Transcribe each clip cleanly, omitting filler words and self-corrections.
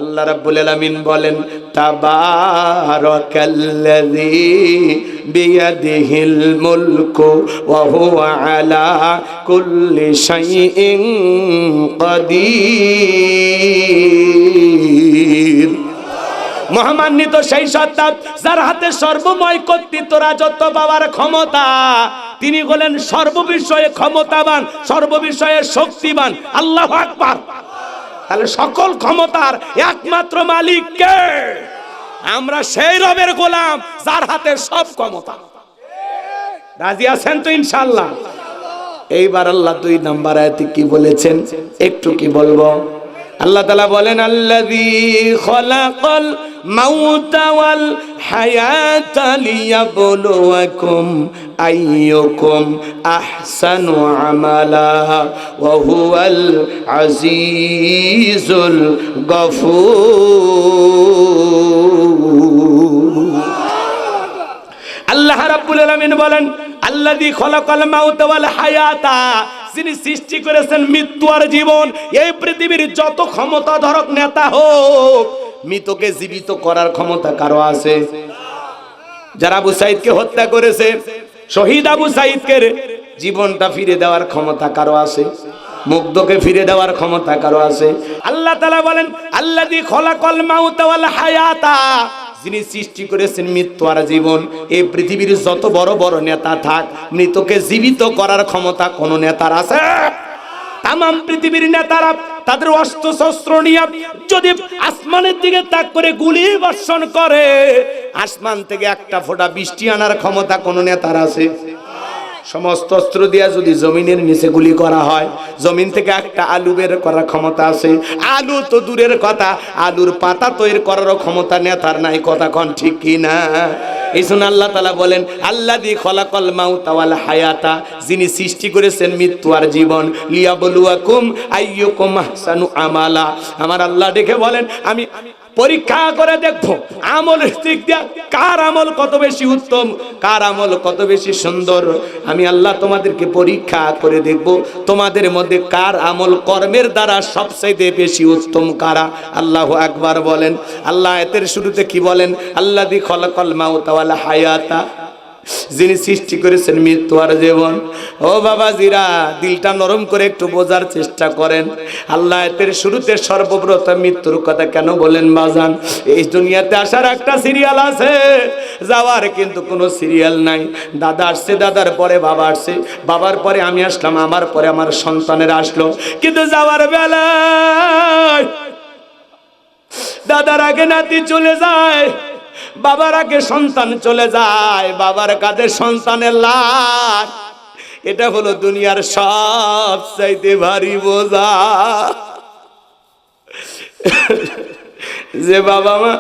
আল্লাহ রাব্বুল আলামিন বলেন তাবারাকাল্লাযী বিয়াদিহিল মুলকু ওয়া হুয়া আলা কুল্লি শাইইন কাদির। মহামান্বিত সেই সত্তা যার হাতে সর্বময় কর্তৃত্ব রাজত্ব পাওয়ার ক্ষমতা, তিনি হলেন সর্ববিষয়ে ক্ষমতাবান, সর্ববিষয়ে শক্তিবান। আল্লাহু আকবার। তাহলে সকল ক্ষমতার একমাত্র মালিক কে? আমরা সেই রবের গোলাম যার হাতে সব ক্ষমতা। রাজি আছেন তো ইনশাআল্লাহ? এইবার আল্লাহ 2 নম্বর আয়াতে কি বলেছেন একটু কি বলবো? আল্লাহ তাআলা বলেন আল্লাযী খলাকাল মাউতা ওয়াল হায়াতা লিয়াবলুয়াকুম আইয়ুকুম আহসানু আমালা ওয়া হুয়াল আজিজুল গফুর। আল্লাহ রাব্বুল আলামিন বলেন আল্লাযী খলাকাল মাউতা ওয়াল হায়াতা, যিনি সৃষ্টি করেছেন মৃত্যু আর জীবন। এই পৃথিবীর যত ক্ষমতা ধরক নেতা হোক, মৃতকে জীবিত করার ক্ষমতা কারো আছে? যারা আবু সাঈদকে হত্যা করেছে, শহীদ আবু সাঈদকে জীবনটা ফিরে দেওয়ার ক্ষমতা কারো আছে? মুগ্ধকে ফিরে দেওয়ার ক্ষমতা কারো আছে? আল্লাহ তাআলা বলেন আল্লাযী খলাকাল মাউতা ওয়াল হায়াতা, যিনি সৃষ্টি করেছেন মৃত্যু আর জীবন। এই পৃথিবীর যত বড় বড় নেতা থাক, মৃতকে জীবিত করার ক্ষমতা কোন নেতার আছে? তামাম পৃথিবীর নেতারা তাদের অস্ত্র শস্ত্র নিয়ে যদি আসমানের দিকে তাক করে গুলি বর্ষণ করে, আসমান থেকে একটা ফোঁটা বৃষ্টি আনার ক্ষমতা কোন নেতার আছে? সমস্ত অস্ত্র দিয়া যদি জমিনের নিচে গুলি করা হয়, জমিন থেকে একটা আলু বের করার ক্ষমতা আছে? আলু তো দূরের কথা, আলুর পাতা তৈরি করার ক্ষমতা নেতার নাই। কথা কোন ঠিক কি না? এই জন্য আল্লাহ তাআলা বলেন আল্লাযী খলাকাল মাউতা ওয়াল হায়াতা, যিনি সৃষ্টি করেছেন মৃত্যু আর জীবন। লিয়াবলুয়াকুম আইয়ুকুম আহসানু আমালা। আমার আল্লাহ ডেকে বলেন আমি পরীক্ষা করে দেখবো আমলের দিক দিয়ে কার আমল কত বেশি উত্তম, কার আমল কত বেশি সুন্দর। আমি আল্লাহ তোমাদেরকে পরীক্ষা করে দেখবো তোমাদের মধ্যে কার আমল কর্মের দ্বারা সবচেয়ে বেশি উত্তম কারা। আল্লাহু আকবার বলেন। আল্লাহ আয়াতের শুরুতে কি বলেন? আল্লাযী খলাকাল মাউতা ওয়াল হায়াতা, যিনি সৃষ্টি করেছেন মৃত্যু আর জীবন। ও বাবাজিরা, দিলটা নরম করে একটু বোঝার চেষ্টা করেন। আল্লাহ এর শুরুতে সর্বপ্রথম মৃত্যুর কথা কেন বলেন বাজান? এই দুনিয়াতে আসার একটা সিরিয়াল আছে, যাওয়ার কিন্তু কোনো সিরিয়াল নাই। দাদা আসছে, দাদার পরে বাবা আসছে, বাবার পরে আমি আসলাম, আমার পরে আমার সন্তানের আসলো। কিন্তু যাওয়ার বেলায় দাদার আগে নাতি চলে যায়, বাবার আগে সন্তান চলে যায়, বাবার কাঁধে সন্তানের লাশ। এটা হলো দুনিয়ার সবচাইতে ভারী বোঝা। যে বাবা মা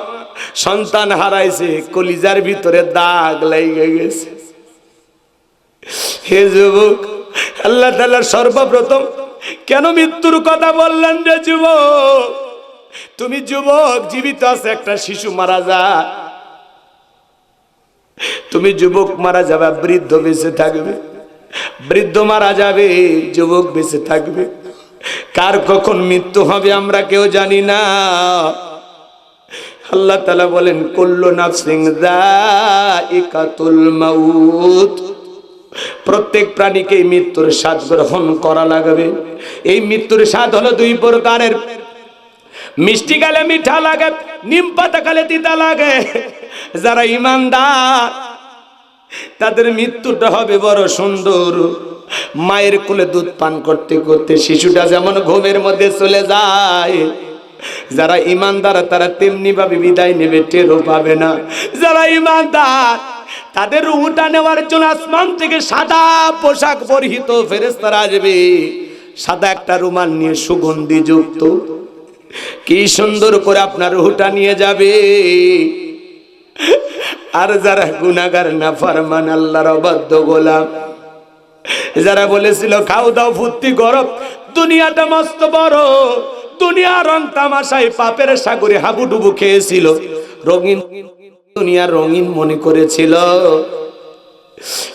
সন্তান হারাইছে, কলিজার ভিতরে দাগ লেগে গেছে। হে যুবক, আল্লাহ তাআলা সর্বপ্রথম কেন মৃত্যুর কথা বললেন? রে যুবক, তুমি যুবক, জীবিত আছে একটা শিশু মারা যায়, তুমি যুবক মারা যাবে, বৃদ্ধ বেঁচে থাকবে। বৃদ্ধ মারা যাবে, যুবক বেঁচে থাকবে। কার কখন মৃত্যু হবে আমরা কেউ জানি না। আল্লাহ তাআলা বলেন কুল্লু নাফসিন যায়িকাতুল মাউত, প্রত্যেক প্রাণীকে মৃত্যুর স্বাদ গ্রহণ করা লাগবে। এই মৃত্যুর স্বাদ হলো 2 প্রকারের। মিষ্টি গালে মিঠা লাগে, নিম পাতা গালে তিতা লাগে। যারা ইমানদার তাদের মৃত্যুটা হবে বড় সুন্দর। মায়ের কোলে দুধ পান করতে করতে শিশুটা যেমন ঘুমের মধ্যে চলে যায়, যারা ইমানদার তারা তেমনি ভাবে বিদায় নেবে, টেরও পাবে না। যারা ইমানদার তাদের রূহটা নেওয়ার জন্য আসমান থেকে সাদা পোশাক পরিহিত ফেরেশতারা আসবে, সাদা একটা রুমাল নিয়ে সুগন্ধি যুক্ত, কি সুন্দর করে আপনার রূহটা নিয়ে যাবে। আর যারা গুনাহগার নাফরমান আল্লাহর অবাধ্য গোলাম, যারা বলেছিল খাও দাও ফুর্তি করো, দুনিয়াটা মস্ত বড়, দুনিয়া রং তামাশায় পাপের সাগরে হাবুডুবু খেয়েছিল, রঙিন দুনিয়া রঙিন মনে করেছিল,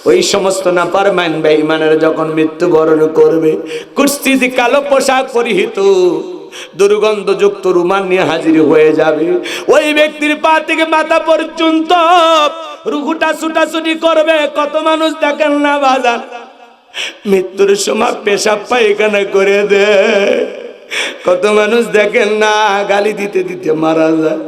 ওই সমস্ত নাফরমান বেঈমানের যখন মৃত্যুবরণ করবে, কুৎসিত কালো পোশাক পরিহিত দুর্গন্ধযুক্ত রুমাল নিয়ে হাজির হয়ে যাবে। ওই ব্যক্তির পা থেকে মাথা পর্যন্ত রুহুটা ছুটাছুটি করবে। কত মানুষ দেখেন না বাজার, মৃত্যুর সময় পেশাব পায়খানা করে দেয়। কত মানুষ দেখেন না গালি দিতে দিতে মারা যায়।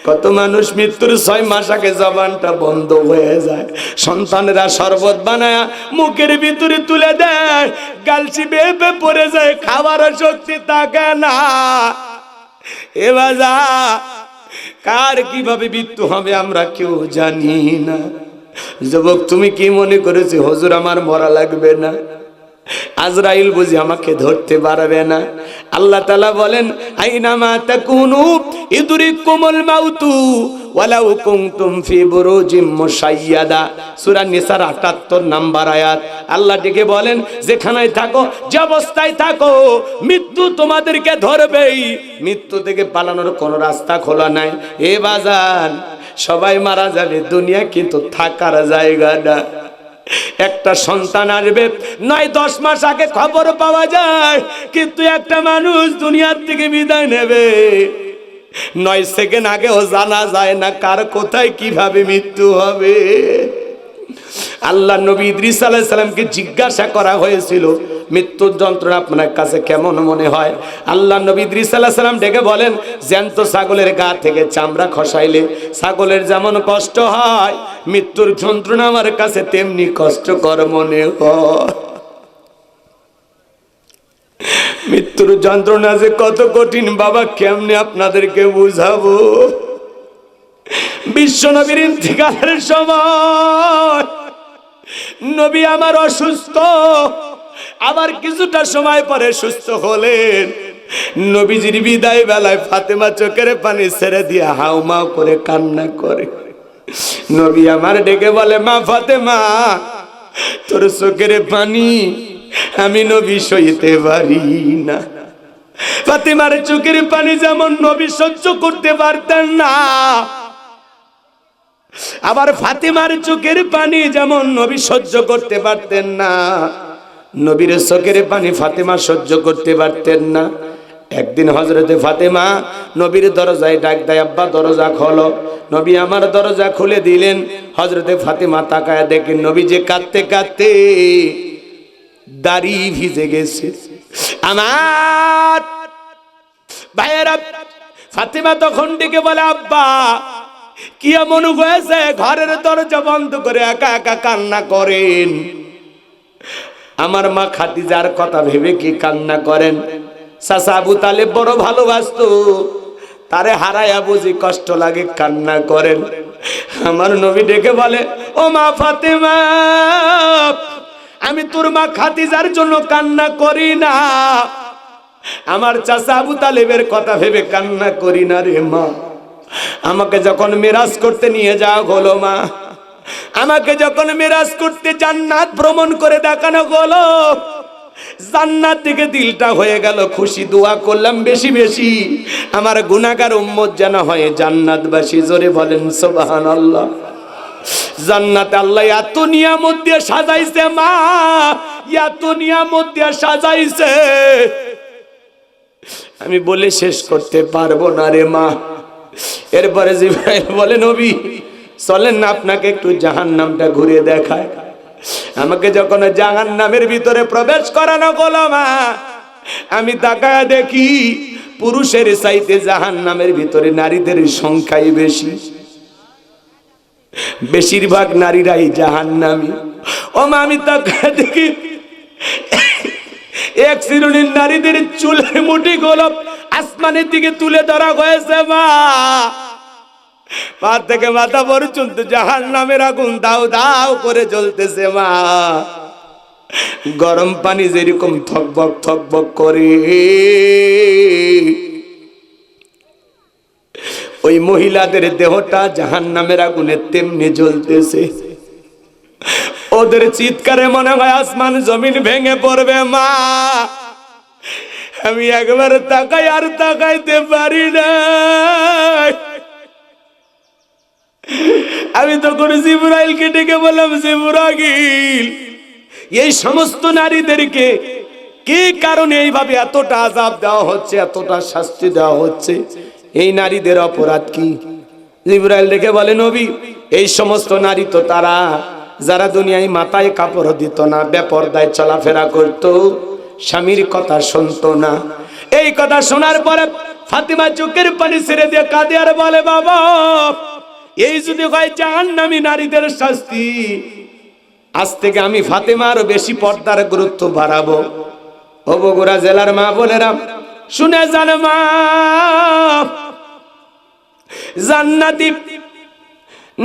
কত মানুষ মৃত্যুর 6 মাস আগে জবানটা বন্ধ হয়ে যায়। সন্তানেরা শরবত বানায় মুখের ভিতরে তুলে দেয়, গালছি বেপে পড়ে যায়, খাওয়ার শক্তি থাকে না। এ বাজা কার কিভাবে মৃত্যু হবে আমরা কেউ জানি না। যুবক, তুমি কি মনে করেছো হুজুর আমার মরা লাগবে না? আজরাইল বুঝি আমাকে ধরতে পারবে না? আল্লাহ তাআলা বলেন, আইনামা তাকুনু ইদরিকুমুল মাউতু ওয়ালাউ কুনতুম ফি বুরুজিম মুশাইয়াদা। সূরা নিসার 78 নাম্বার আয়াত। আল্লাহ ডেকে বলেন, যেখানেই থাকো, যে অবস্থায় থাকো, মৃত্যু তোমাদেরকে ধরবেই। মৃত্যু থেকে পালানোর কোনো রাস্তা খোলা নাই। এ বাজান, সবাই মারা যাবে, দুনিয়া কিন্তু থাকার জায়গা না। একটা সন্তান আসবে 9-10 মাস আগে খবর পাওয়া যায়, কিন্তু একটা মানুষ দুনিয়ার থেকে বিদায় নেবে 9 সেকেন্ড আগেও জানা যায় না কার কোথায় কিভাবে মৃত্যু হবে। আল্লাহ নবী ইদ্রিস আলাইহিস সালামকে জিজ্ঞাসা করা হয়েছিল, মৃত্যুর যন্ত্রণা আপনার কাছে কেমন মনে হয়? আল্লাহ নবী ইদ্রিস আলাইহিস সালাম ডেকে বলেন, জ্যান্ত ছাগলের গা থেকে চামড়া খসাইলে ছাগলের যেমন কষ্ট হয়, মৃত্যুর যন্ত্রণা আমার কাছে তেমনি কষ্টকর মনে হয়। মৃত্যুর যন্ত্রণা যে কত কঠিন বাবা, কেমনে আপনাদেরকে বুঝাবো। বিশ্ব নবীর ইন্তিকালের সময় নবী আমার অসুস্থ, আবার কিছুটা সময় পরে সুস্থ হলেন। নবীজির বিদায় বেলায় ফাতেমা চোখের পানি ছেড়ে দিয়ে হাউমাউ করে কান্না করে। নবী আমার ডেকে বলে, মা ফাতেমা, তোর চোখের পানি আমি নবী সইতে পারি না। ফাতেমার চোখের পানি যেমন নবী সহ্য করতে পারতেন না, আবার ফাতেমার চোখের পানি যেমন নবী সহ্য করতে পারতেন না, নবীর চোখের পানি ফাতেমা সহ্য করতে পারতেন না। একদিন হযরতে ফাতেমা নবীর দরজায় ডাক দেয়, আব্বা দরজা খোলো। নবী আমার দরজা খুলে দিলেন। হযরতে ফাতেমা তাকায় দেখেন নবী যে কাঁদতে কাঁদতে দাড়ি ভিজে গেছে। আমার ভাইয়েরা, ফাতেমা তখন ডেকে বলে, আব্বা কি এমন হয়েছে? ঘরের দরজা বন্ধ করে একা একা কান্না করেন। আমার মা খাদিজার কথা ভেবে কি কান্না করেন? চাচা আবু তালেব বড় ভালোবাসতো, তারে হারায়া বুঝি কষ্ট লাগে কান্না করেন। আমার নবী ডেকে বলে, ও মা ফাতেমা, আমি তোর মা খাদিজার জন্য কান্না করি না, আমার চাচা আবু তালেবের কথা ভেবে কান্না করি না রে মা। আমাকে যখন মিরাজ করতে নিয়ে যাওয়া হলো মা, আমাকে যখন মিরাজ করতে জান্নাত ভ্রমণ করে দেখানো হলো, জান্নাত থেকে দিলটা হয়ে গেল খুশি। দোয়া করলাম বেশি বেশি আমার গুনাহগার উম্মত যেন হয় জান্নাতবাসী। জোরে বলেন সুবহানাল্লাহ। জান্নাতে আল্লাহ এত নিয়ামত দিয়ে সাজাইছে মা, এত নিয়ামত দিয়ে সাজাইছে, আমি বলে শেষ করতে পারবো না রে মা। এরপরে জিবরাইল বলে, নবী চলেন না আপনাকে একটু জাহান্নামটা ঘুরে দেখায়। আমাকে যখন জাহান্নামের ভিতরে প্রবেশ করানো হলো মা, আমি তাকায়া দেখি পুরুষের চাইতে জাহান্নামের ভিতরে নারীদের সংখ্যাই বেশি। বেশিরভাগ নারীরাই জাহান্নামী। ও মা, আমি তাকায়া দেখি এক শ্রেণীর নারীদের চুলের মুঠি গোলপ আসমানের দিকে তুলে ধরা হয়েছে মা। পা থেকে মাথা পর্যন্ত জাহান্নামের আগুন দাও দাও করে জ্বলতেছে মা। গরম পানি যেরকম থকবক থকবক করে, ওই মহিলাদের দেহটা জাহান্নামের আগুনে তেমনি জ্বলতেছে। ওদের চিৎকারে মনে হয় আসমান জমিন ভেঙে পড়বে মা। আমি একবার তাকাই আর তাকাইতে পারি না। আমি তখন জিবরাইলকে ডেকে বললাম, জিবরাইল, এই সমস্ত নারীদেরকে কি কারণে এইভাবে এতটা আযাব দেওয়া হচ্ছে, এতটা শাস্তি দেওয়া হচ্ছে? এই নারীদের অপরাধ কি? জিবরাইল ডেকে বলে, নবী, এই সমস্ত নারী তো তারা যারা দুনিয়ায় মাথায় কাপড় দিত না, বেপরদায় চলাফেরা করত, স্বামীর কথা শুনতো না। এই কথা শোনার পরে ফাতিমা চোখের পানি ছেড়ে দিয়ে কাঁদে আর বলে, বাবা, এই যদি হয় জাহান্নামী নারীদের শাস্তি, আজ থেকে আমি ফাতিমা আরো বেশি পর্দার গুরুত্ব বাড়াবো। ও বগুড়া জেলার মা বোনেরা, শুনে যান মা, জান্নাতি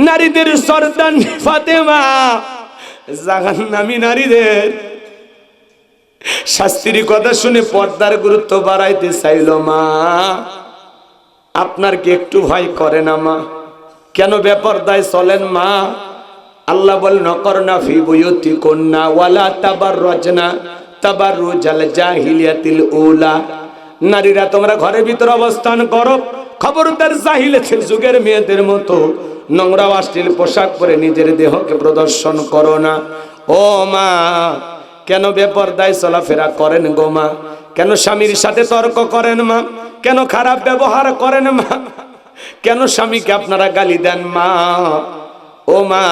নারীদের সর্দার ফাতেমা জাহান্নামী নারীদের শাস্তির কথা শুনে পর্দার গুরুত্ব বাড়াইতে চাইল। মা, আপনার কি একটু ভয় করে না মা? কেন বেপরদায় চলেন মা? আল্লাহ বলেন, নকরনা ফি বুয়ুতিকুন্না ওয়ালা তাবাররাজনা তাবাররুজাল জাহিলিয়াতিল উলা। নারীরা তোমরা ঘরের ভিতর অবস্থান করো, খবরদার জাহিলিয়াতের যুগের মেয়েদের মতো নোংরা অশ্লীল পোশাক পরে নিজের দেহকে প্রদর্শন করো না। ও মা, কেন বেপরদায় চলাফেরা করেন গো মা? কেন স্বামীর সাথে তর্ক করেন মা? কেন খারাপ ব্যবহার করেন মা? কেন স্বামীকে আপনারা গালি দেন মা? ও মা,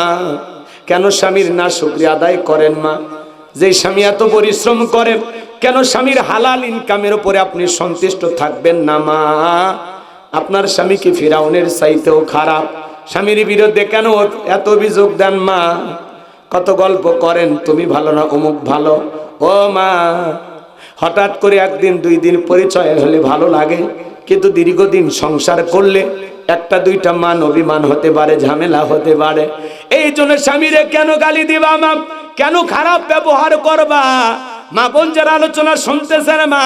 কেন স্বামীর না শুকরিয়া আদায় করেন মা? যে স্বামী এত পরিশ্রম করে, কেন স্বামীর হালাল ইনকামের উপরে আপনি সন্তুষ্ট থাকবেন না মা? আপনার স্বামী কি ফিরাউনের চাইতেও খারাপ? স্বামীর বিরুদ্ধে কেন এত অভিযোগ দেন মা? কত গল্প করেন, তুমি ভালো না অমুক ভালো। ও মা, হঠাৎ করে একদিন দুই দিন পরিচয় হলে ভালো লাগে, কিন্তু দীর্ঘদিন সংসার করলে একটা দুইটা মান অভিমান হতে পারে, ঝামেলা হতে পারে। এই জন্য স্বামীরে কেন গালি দিবা মা? কেন খারাপ ব্যবহার করবা? মা বোন যারা আলোচনা শুনতেছেন মা,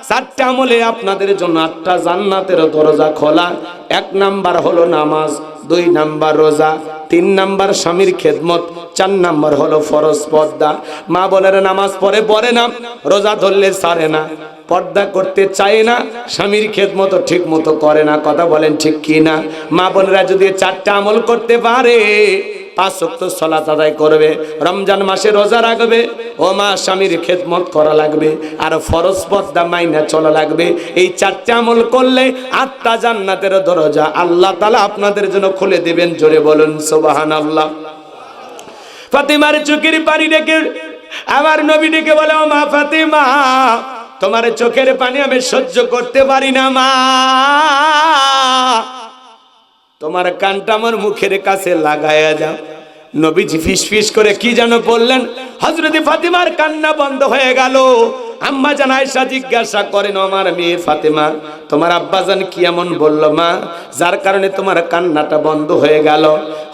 4টা আমলে আপনাদের জন্য 8টা জান্নাতের দরজা খোলা। 1 নাম্বার হলো নামাজ, 2 নাম্বার রোজা, 3 নাম্বার স্বামীর খেদমত, 4 নাম্বার হলো ফরজ পর্দা। মা বোনের নামাজ পড়ে না, রোজা ধরলে ছাড়ে না, পর্দা করতে চায় না, স্বামীর খেদমত ঠিক মতো করে না। কথা বলেন ঠিক কি না? মা বোনেরা যদি 4টা আমল করতে পারে, 5 ওয়াক্ত সালাত আদায় করবে, রমজান মাসে রোজা রাখবে, ও মা, স্বামীর খেদমত করা লাগবে, আর ফরজ পর্দা মাইনা চলা লাগবে। এই 4টা আমল করলে 8টা জান্নাতের দরজা আল্লাহ তাআলা আপনাদের জন্য খুলে দিবেন। জোরে বলুন সুবহানাল্লাহ। ফাতিমার চোখের পানি দেখে আমার নবী ডেকে বলে, ও মা ফাতিমা, তোমার চোখের পানি আমি সহ্য করতে পারি না মা, তোমার কানটা আমার মুখের কাছে লাগায়া যাও। নবীজি ফিস ফিস করে কি যেন বললেন, হযরত ফাতিমার কান্না বন্ধ হয়ে গেল। আম্মা জান আয়েশা জিজ্ঞাসা করেন, আমার মেয়ে ফাতিমা, তোমার আব্বাজান কি এমন বলল মা, যার কারণে তোমার কান্নাটা বন্ধ হয়ে গেল?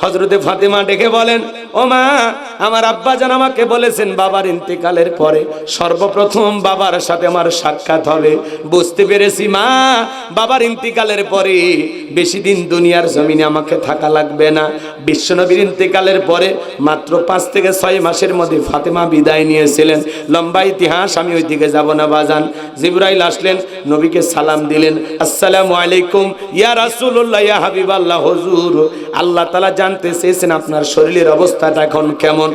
হযরত ফাতিমা ডেকে বলেন, ও মা, আমার আব্বাজান আমাকে বলেছেন বাবার ইন্তেকালের পরে সর্বপ্রথম বাবার সাথে আমার সাক্ষাৎ হবে। বুঝতে পেরেছি মা, বাবার ইন্তেকালের পরে বেশি দিন দুনিয়ার জমিনে আমাকে থাকা লাগবে না। বিশ্বনবীর ইন্তেকালের পরে মাত্র 5 থেকে 6 মাসের মধ্যে ফাতিমা বিদায় নিয়েছিলেন। লম্বা ইতিহাস, আমি ওই দিকে যাব না বাজান। জিবরাইল আসলেন, নবীকে সালাম দিলেন, আসসালামু আলাইকুম ইয়া রাসূলুল্লাহ, ইয়া হাবিবাল্লাহ। হুজুর, আল্লাহ তাআলা জানতে চেয়েছেন আপনার শরীরের অবস্থাটা এখন কেমন।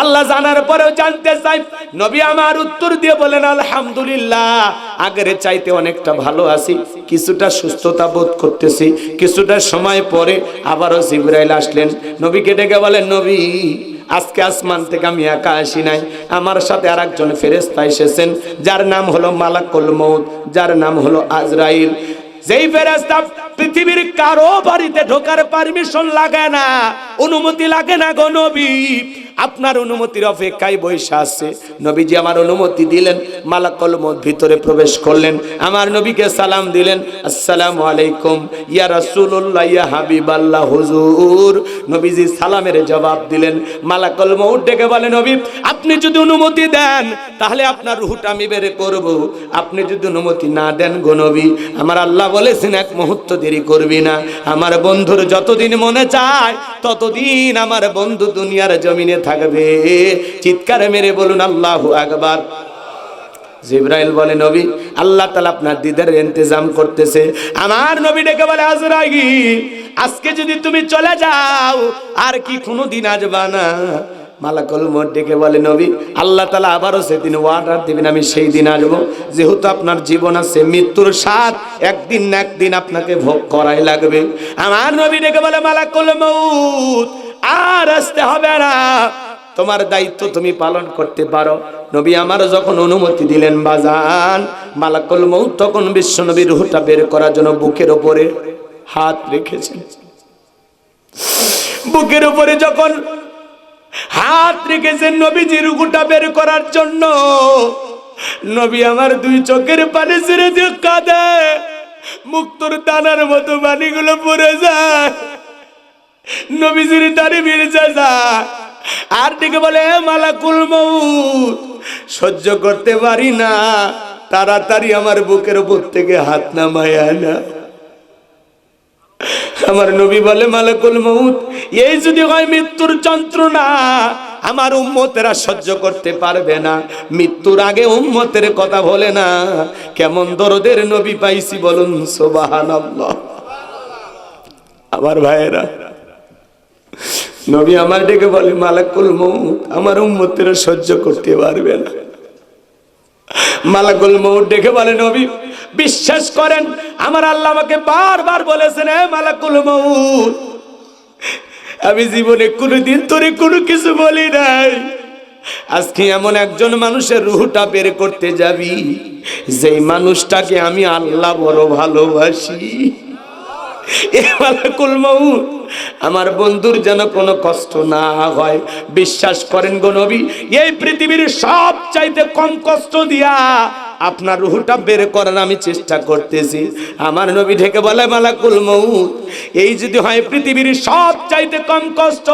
আল্লাহ জানার পরেও জানতে চাই। নবী আমার উত্তর দিয়ে বলেন, আলহামদুলিল্লাহ, আগের চাইতে অনেকটা ভালো আছি, কিছুটা সুস্থতা বোধ করতেছি। কিছুটা সময় পরে আবারও জিবরাইল আসলেন, নবীকে ডেকে বলেন, নবী, আজকে আসমান থেকে আমি একা আসি নাই, আমার সাথে আরেকজন ফেরেশতা এসেছেন, যার নাম হলো মালাকুল মউত, যার নাম হলো আজরাইল। যেই ফেরেশতা পৃথিবীর কারো বাড়িতে ঢোকার পারমিশন লাগে না, অনুমতি লাগে না গো নবী, আপনার অনুমতির অপেক্ষায় বসে আছে। নবীজি আমার অনুমতি দিলেন, মালাকুল মউত ভিতরে প্রবেশ করলেন, আমার নবীকে সালাম দিলেন, আসসালামু আলাইকুম ইয়া রাসূলুল্লাহ, ইয়া হাবিবাল্লাহ। হুজুর, নবীজি সালামের জবাব দিলেন। মালাকুল মউত ডেকে বলে, নবী, আপনি যদি অনুমতি দেন তাহলে আপনার রূহটা আমি বের করব, আপনি যদি অনুমতি না দেন গো নবী, আমার আল্লাহ বলেছেন 1 মুহূর্ত দেরি করবি না। আমার বন্ধুর যতদিন মনে চায় ততদিন আমার বন্ধু দুনিয়ার জমিনে থাকবে। চিৎকার মেরে বলুন আল্লাহু আকবার। জিবরাইল বলে, নবী, আল্লাহ তাআলা আপনার দিদারের ইন্তজাম করতেছে। আমার নবী ডেকে বলে, আজরাইল, আজকে যদি তুমি চলে যাও আর কি কোনোদিন আসবা না? মালাকুল মউত ডেকে বলে নবী, আল্লাহ তাআলা আবারও সেদিন ওয়ার্ডার দিবেন, আমি সেই দিন আসবো। যেহেতু আপনার জীবন আছে, মৃত্যুর স্বাদ একদিন না একদিন আপনাকে ভোগ করাই লাগবে। আমার নবী ডেকে বলে, মালাকুল মউত আর আসতে হবে না, তোমার দায়িত্ব তুমি পালন করতে পারো। নবী আমার যখন অনুমতি দিলেন বাজান, মালাকুল মউত তখন বিশ্ব নবীর রূহটা বের করার জন্য বুকের উপরে হাত রেখেছেন। বুকের উপরে যখন হাত রেখেছেন নবীজির রূহটা বের করার জন্য, নবী আমার দুই চোখের পানি ছেড়ে দিয়ে কাঁদে, মুক্তোর দানার মতো পানিগুলো পড়ে যায়, নবীজির দাড়ি ভিজে যায়। আর দিকে বলে, মালাকুল মউত সহ্য করতে পারি না, তাড়াতাড়ি আমার বুকের উপর থেকে হাত নামায়া না। আমার নবী বলে, মালাকুল মউত এই যদি হয় মৃত্যুর যন্ত্রণা, আমার উম্মতেরা সহ্য করতে পারবে না। মৃত্যুর আগে উম্মতের কথা বলে না, কেমন দরদের নবী পাইছি বলুন সুবহানাল্লাহ। আমার ভাইয়েরা, নবী আমার ডেকে বলে, মালাকুল মউত আমার উম্মতেরা সহ্য করতে পারবে না। মালাকুল মউত ডেকে বলে, নবী বিশ্বাস করেন, আমার আল্লাহ আমাকে বারবার বলেছেন, হে মালাকুল মউত, আমি জীবনে কোনোদিন তোরে কোনো কিছু বলি নাই, আজকে এমন একজন মানুষের রূহটা বের করতে যাবি, যেই মানুষটাকে আমি আল্লাহ বড় ভালোবাসি। এ মালাকুল মউত আমার বন্ধুর যেন কোনো কষ্ট না হয়। বিশ্বাস করেন গো নবী, এই পৃথিবীর সব চাইতে কম কষ্ট দিয়া আপনার রূহটা বের করার আমি চেষ্টা করতেছি। আমার নবী ঢেকে বলে, মালাকুল মউত এই যদি হয় পৃথিবীর সব চাইতে কম কষ্ট,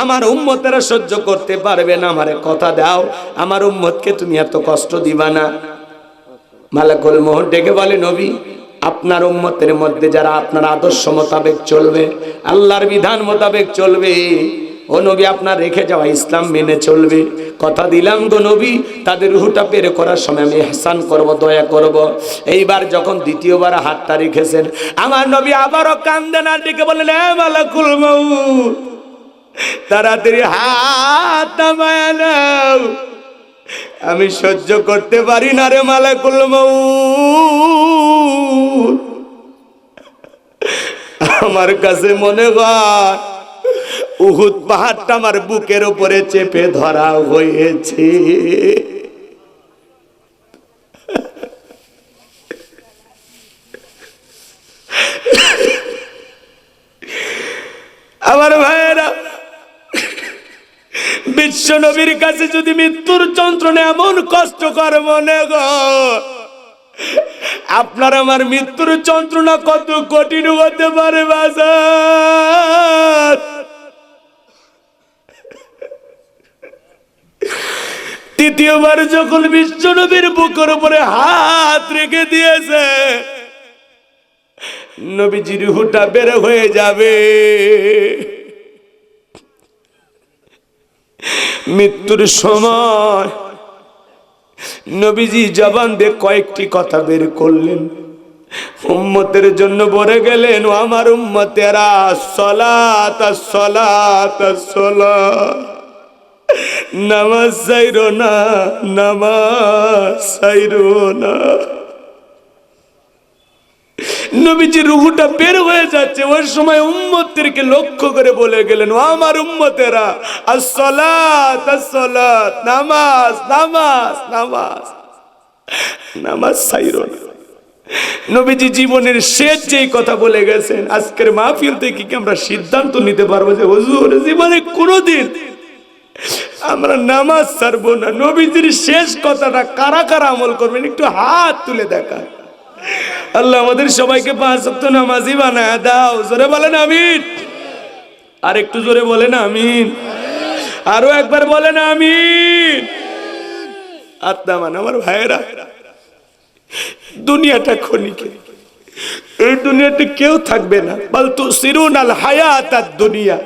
আমার উম্মতেরা সহ্য করতে পারবে না, আমারে কথা দাও, আমার উম্মতকে তুমি এত কষ্ট দিবা না। মালাকুল মউত ডেকে বলে, নবী আপনার উম্মতের মধ্যে যারা আপনার আদর্শ মোতাবেক চলবে, আল্লাহর বিধান মোতাবেক চলবে, ও নবী আপনার রেখে যাওয়া ইসলাম মেনে চলবে, কথা দিলাম গো নবী, তাদের রূহটা বের করার সময় আমি ইহসান করব, দয়া করব। এইবার যখন দ্বিতীয়বার হাতটা রেখেছেন, আমার নবী আবারও কান্দেন, আর ডেকে বলেন, হে মালাকুল মউত তাড়াতাড়ি হাত নামায়া নাও, আমি সহ্য করতে পারি না রে মালাকুল মউত। আমার কাছে মনে হয় উহুদ পাহাড়টা আমার বুকের উপরে চেপে ধরা হয়েছে। আমার ভাইয়েরা, বিশ্ব নবীর কাছে যদি মৃত্যুর যন্ত্রণা এমন কষ্টকর মনে হয়, আপনার আমার মৃত্যুর যন্ত্রণা কত কঠিন হতে পারে বাজার। তৃতীয়বার যখন বিশ্ব নবীর বুকের উপরে হাত রেখে দিয়েছে, নবীজির রূহটা বের হয়ে যাবে। মৃত্যুর সময় নবীজি জবান দিয়ে কয়েকটি কথা বের করলেন, উম্মতের জন্য বলে গেলেন, ও আমার উম্মতেরা, সালাত সালাত সালাত, নামাজ ছাইরো না, নামাজ ছাইরো না। নবীজির রূহটা বের হয়ে যাচ্ছে, ওই সময় উম্মতদেরকে লক্ষ্য করে বলে গেলেন, ও আমার উম্মতেরা, আসসালাত আসসালাত, নামাজ নামাজ নামাজ, নামাজ ছাইরো না। নবীজি জীবনের শেষ যেই কথা বলে গেছেন, আজকের মাহফিল থেকে কি আমরা সিদ্ধান্ত নিতে পারবো যে হুজুর জীবনে কোনোদিন আমরা নামাজ ছাড়বো না? নবীজির শেষ কথাটা কারা কারা আমল করবেন একটু হাত তুলে দেখা। আল্লাহ আমাদের সবাইকে 5 ওয়াক্ত নামাজি বানায় দাও। জোরে বলেন আমিন। আর একটু জোরে বলেন আমিন। আরো একবার বলেন আমিন। আত্মা আমার ভাইয়েরা, দুনিয়াটা ক্ষণিকের, এই দুনিয়াতে কেউ থাকবে না। বল তুসিরুনাল হায়াতাদ দুনিয়া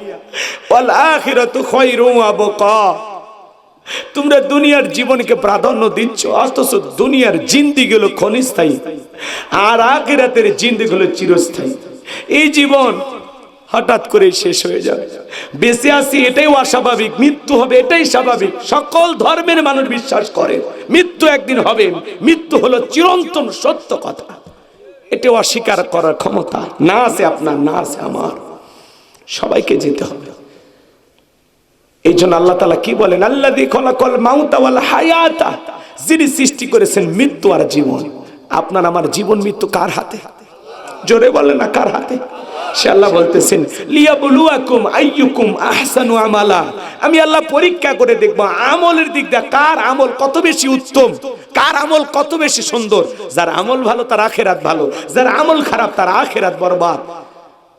ওয়াল আখিরাতু খায়রুন ওয়া আবকা। তোমরা দুনিয়ার জীবনকে প্রাধান্য দিচ্ছ, অথচ দুনিয়ার জিন্দেগি হলো ক্ষণস্থায়ী, আর আখিরাতের জিন্দেগি হলো চিরস্থায়ী। এই জীবন হঠাৎ করে শেষ হয়ে যাবে। বেঁচে আছি এটাই অস্বাভাবিক, মৃত্যু হবে এটাই স্বাভাবিক। সকল ধর্মের মানুষ বিশ্বাস করে মৃত্যু একদিন হবে, মৃত্যু হলো চিরন্তন সত্য কথা। এটা অস্বীকার করার ক্ষমতা না আছে আপনার, না আছে আমার, সবাইকে যেতে হবে। এই জন্য আল্লাহ তাআলা কি বলেন, আল্লাযী খালাকাল মাউতা ওয়াল হায়াতা, যিনি সৃষ্টি করেছেন মৃত্যু আর জীবন। আপনার আমার জীবন মৃত্যু কার হাতে? জোরে বলেন না, কার হাতে? সে আল্লাহ বলতেছেন লিয়াবলুয়াকুম আইয়ুকুম আহসানু আমালা, আমি আল্লাহ পরীক্ষা করে দেখব আমলের দিক দিয়ে কার আমল কত বেশি উত্তম, কার আমল কত বেশি সুন্দর। যার আমল ভালো তার আখিরাত ভালো, যার আমল খারাপ তার আখিরাত বরবাদ।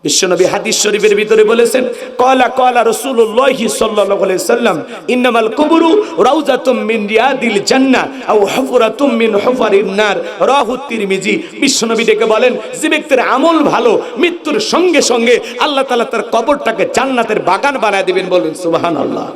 বিশ্বনবী হাদিস শরীফের ভিতরে বলেছেন, ক্বালা রাসূলুল্লাহি সাল্লাল্লাহু আলাইহি সাল্লাম, ইন্নামাল কুবুরু রাউযাতুম মিন রিয়াদিল জান্নাহ আও হুফরাতুম মিন হুফারিন নার, রাহু তিরমিজি। বিশ্বনবী ডেকে বলেন, যে ব্যক্তির আমল ভালো মৃত্যুর সঙ্গে সঙ্গে আল্লাহ তাআলা তার কবরটাকে জান্নাতের বাগান বানায় দিবেন, বলুন সুবহানাল্লাহ।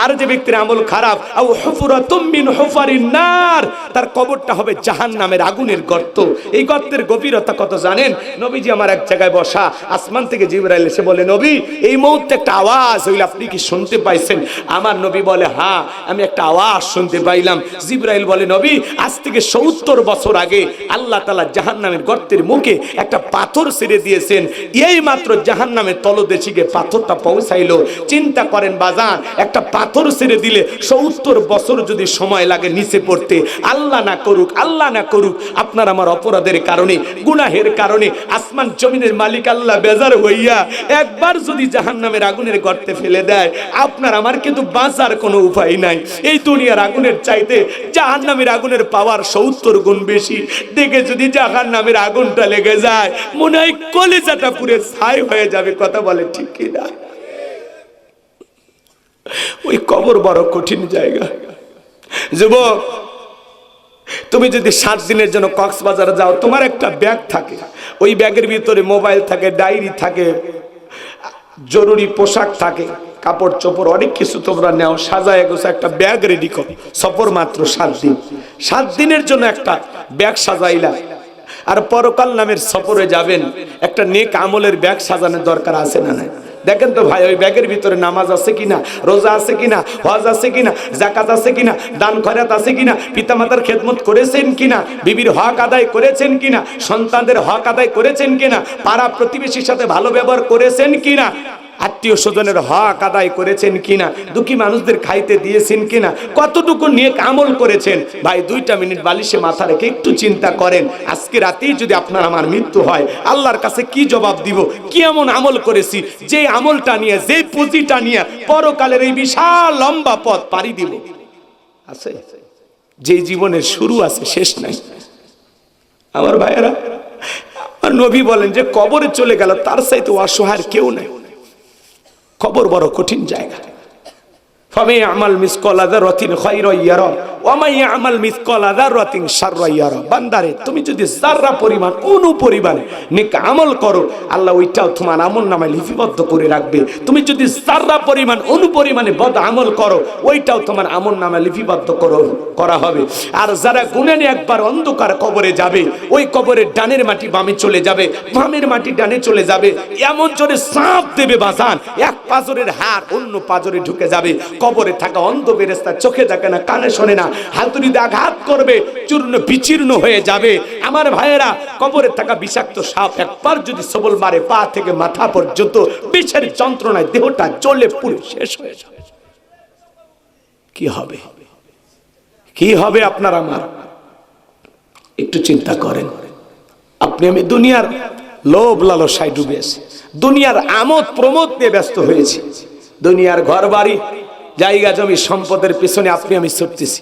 আর যে ব্যক্তির আমল খারাপ, আও হুফরাতুম মিন হুফারিন নার, তার কবরটা হবে জাহান্নামের আগুনের গর্ত। এই গর্তের গভীরতা কত জানেন? নবীজি আমার এক জায়গায় বসা, আসমান থেকে জিবরাইল এসে বলে, নবী এই মুহূর্তে একটা আওয়াজ হইল, আপনি কি শুনতে পাইছেন? আমার নবী বলে, হ্যাঁ আমি একটা আওয়াজ শুনতে পাইলাম। জিবরাইল বলে, নবী আজ থেকে ৭০ বছর আগে আল্লাহ তাআলা জাহান্নামের গর্তের মুখে একটা পাথর ছেড়ে দিয়েছেন, এই মাত্র জাহান্নামের তলদেশে গিয়ে পাথরটা পৌঁছাইলো। চিন্তা করেন বাজান, একটা পাথর ছেড়ে দিলে ৭০ বছর যদি সময় লাগে নিচে পড়তে, আল্লাহ না করুক, আল্লাহ না করুক আপনার আমার অপরাধের কারণে, গুনাহের কারণে আসমান জমিনের মালিক আল্লাহ বেজার হইয়া একবার যদি জাহান্নামের আগুনের গর্তে ফেলে দেয়, আপনার আমার কিন্তু বাঁচার কোনো উপায় নাই। এই দুনিয়ার আগুনের চাইতে জাহান্নামের আগুনের পাওয়ার ৭০ গুণ বেশি। দেখে যদি জাহান্নামের আগুনটা লেগে যায়, মনে হয় কলিজাটা পুরো ছাই হয়ে যাবে। কথা বলে ঠিক কি না? ওই কবর বড় কঠিন জায়গা। যুবক, তুমি যদি 7 দিনের জন্য কক্সবাজার যাও, তোমার একটা ব্যাগ থাকে, ওই ব্যাগের ভিতরে মোবাইল থাকে, ডায়েরি থাকে, জরুরি পোশাক থাকে, কাপড় চোপড় অনেক কিছু তোমরা নাও, সাজায় গোছা একটা ব্যাগ রেডি করো। সফর মাত্র 7 দিন, 7 দিনের জন্য একটা ব্যাগ সাজাইলা, আর পরকাল নামের সফরে যাবেন, একটা নেক আমলের ব্যাগ সাজানোর দরকার আছে না? নাই? দেখেন তো ভাই, ওই ব্যাগের ভিতরে নামাজ আছে কিনা, রোজা আছে কিনা, হজ আছে কিনা, যাকাত আছে কিনা, দান খয়রাত আছে কিনা, পিতামাতার খেদমত করেছেন কিনা, বিবির হক আদায় করেছেন কিনা, সন্তানদের হক আদায় করেছেন কিনা, পাড়া প্রতিবেশীর সাথে ভালো ব্যবহার করেছেন কিনা, আত্মীয় স্বজনের হক আদায় করেছেন কিনা, দুঃখী মানুষদের খাইতে দিয়েছেন কিনা, কতটুকু নেক আমল করেছেন। ভাই 2টা মিনিট বালিশে মাথা রেখে একটু চিন্তা করেন, আজকে রাতেই যদি আপনার আমার মৃত্যু হয়, আল্লাহর কাছে কি জবাব দিব? কি এমন আমল করেছি যে আমলটা নিয়ে, যে পুঁজিটা নিয়ে পরকালের এই বিশাল লম্বা পথ পাড়ি দিব? আছে যে জীবনের শুরু আছে, শেষ নাই। আমার ভাইয়েরা, আর নবী বলেন যে কবরে চলে গেল তার চাইতে অসহায় কেউ নাই। কবর বড় কঠিন জায়গা। ফামে আমাল মিসকালা যারাতিন খায়রান ইয়ারা ওয়া মান ইয়ামাল মিসকালা যারাতিন শাররান ইয়ারা। বান্দারে, তুমি যদি যাররা পরিমাণ অনুপরিমাণে নেক আমল করো, আল্লাহ ওইটাও তোমার আমলনামায় লিপিবদ্ধ করে রাখবে। তুমি যদি যাররা পরিমাণ অনুপরিমাণে বদ আমল করো, ওইটাও তোমার আমলনামায় লিপিবদ্ধ করা হবে। আর যারা গুনাহ নিয়ে একবার অন্ধকার কবরে যাবে, ওই কবরের ডানের মাটি বামে চলে যাবে, বামের মাটি ডানে চলে যাবে, এমন জোরে সাপ দেবে বাজান, এক পাজরের হাড় অন্য পাজরে ঢুকে যাবে। কবরে থাকা অন্ধ ফেরেশতা চোখে দেখে না, কানে শোনে না, হাতুড়িতে আঘাত করবে, চূর্ণ বিচীর্ণ হয়ে যাবে। আমার ভাইয়েরা, কবরে থাকা বিষাক্ত সাপ একবার যদি সবল মারে, পা থেকে মাথা পর্যন্ত বিষের যন্ত্রণায় দেহটা জ্বলে পুড়ে শেষ হয়ে যাবে। কি হবে? কি হবে আপনার আমার? একটু চিন্তা করেন। আপনি আমি দুনিয়ার লোভ লালসায় ডুবে আছি, দুনিয়ার আমোদ প্রমোদ নিয়ে ব্যস্ত হয়েছি, দুনিয়ার ঘর বাড়ি জায়গা জমি সম্পদের পিছনে আপনি আমি ছুটতেছি।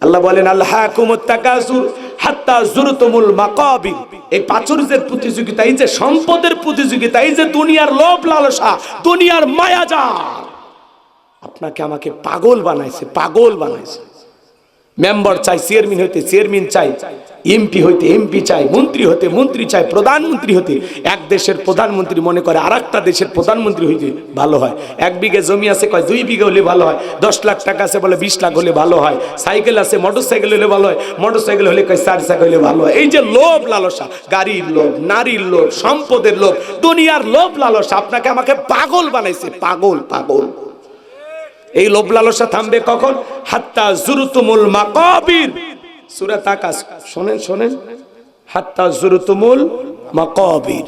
আল্লাহ বলেন, আল্লাহাকুমুত তাকাসুর হাত্তা যুরতুমুল মাকাবির। এই প্রাচুর্যের প্রতিযোগিতা, এই যে সম্পদের প্রতিযোগিতা, এই যে দুনিয়ার লোভ লালসা, দুনিয়ার মায়াজাল আপনাকে আমাকে পাগল বানাইছে, পাগল বানাইছে। মেম্বার চাই চেয়ারম্যান হইতে, চেয়ারম্যান চাই এমপি হইতে এমপি চাই, মন্ত্রী হতে মন্ত্রী চাই, প্রধানমন্ত্রী হতে। এক দেশের প্রধানমন্ত্রী মনে করে আর একটা দেশের প্রধানমন্ত্রী হইতে ভালো হয়। 1 বিঘে জমি আছে কয় 2 বিঘা হলে ভালো হয়, 10 লাখ টাকা আছে বলে 20 লাখ হলে ভালো হয়, সাইকেল আছে মোটর সাইকেল হলে ভালো হয়, মোটর সাইকেল হলে কয় 4 চাকা হলে ভালো হয়। এই যে লোভ লালসা, গাড়ির লোভ, নারীর লোভ, সম্পদের লোভ, দুনিয়ার লোভ লালসা আপনাকে আমাকে পাগল বানাইছে, পাগল পাগল। এই লোভ লালসা থামবে কখন? হাত্তা জুরতুমুল মাকাবির, সূরা তাকাস শুনেন শুনেন, হাত্তা জুরতুমুল মাকাবির।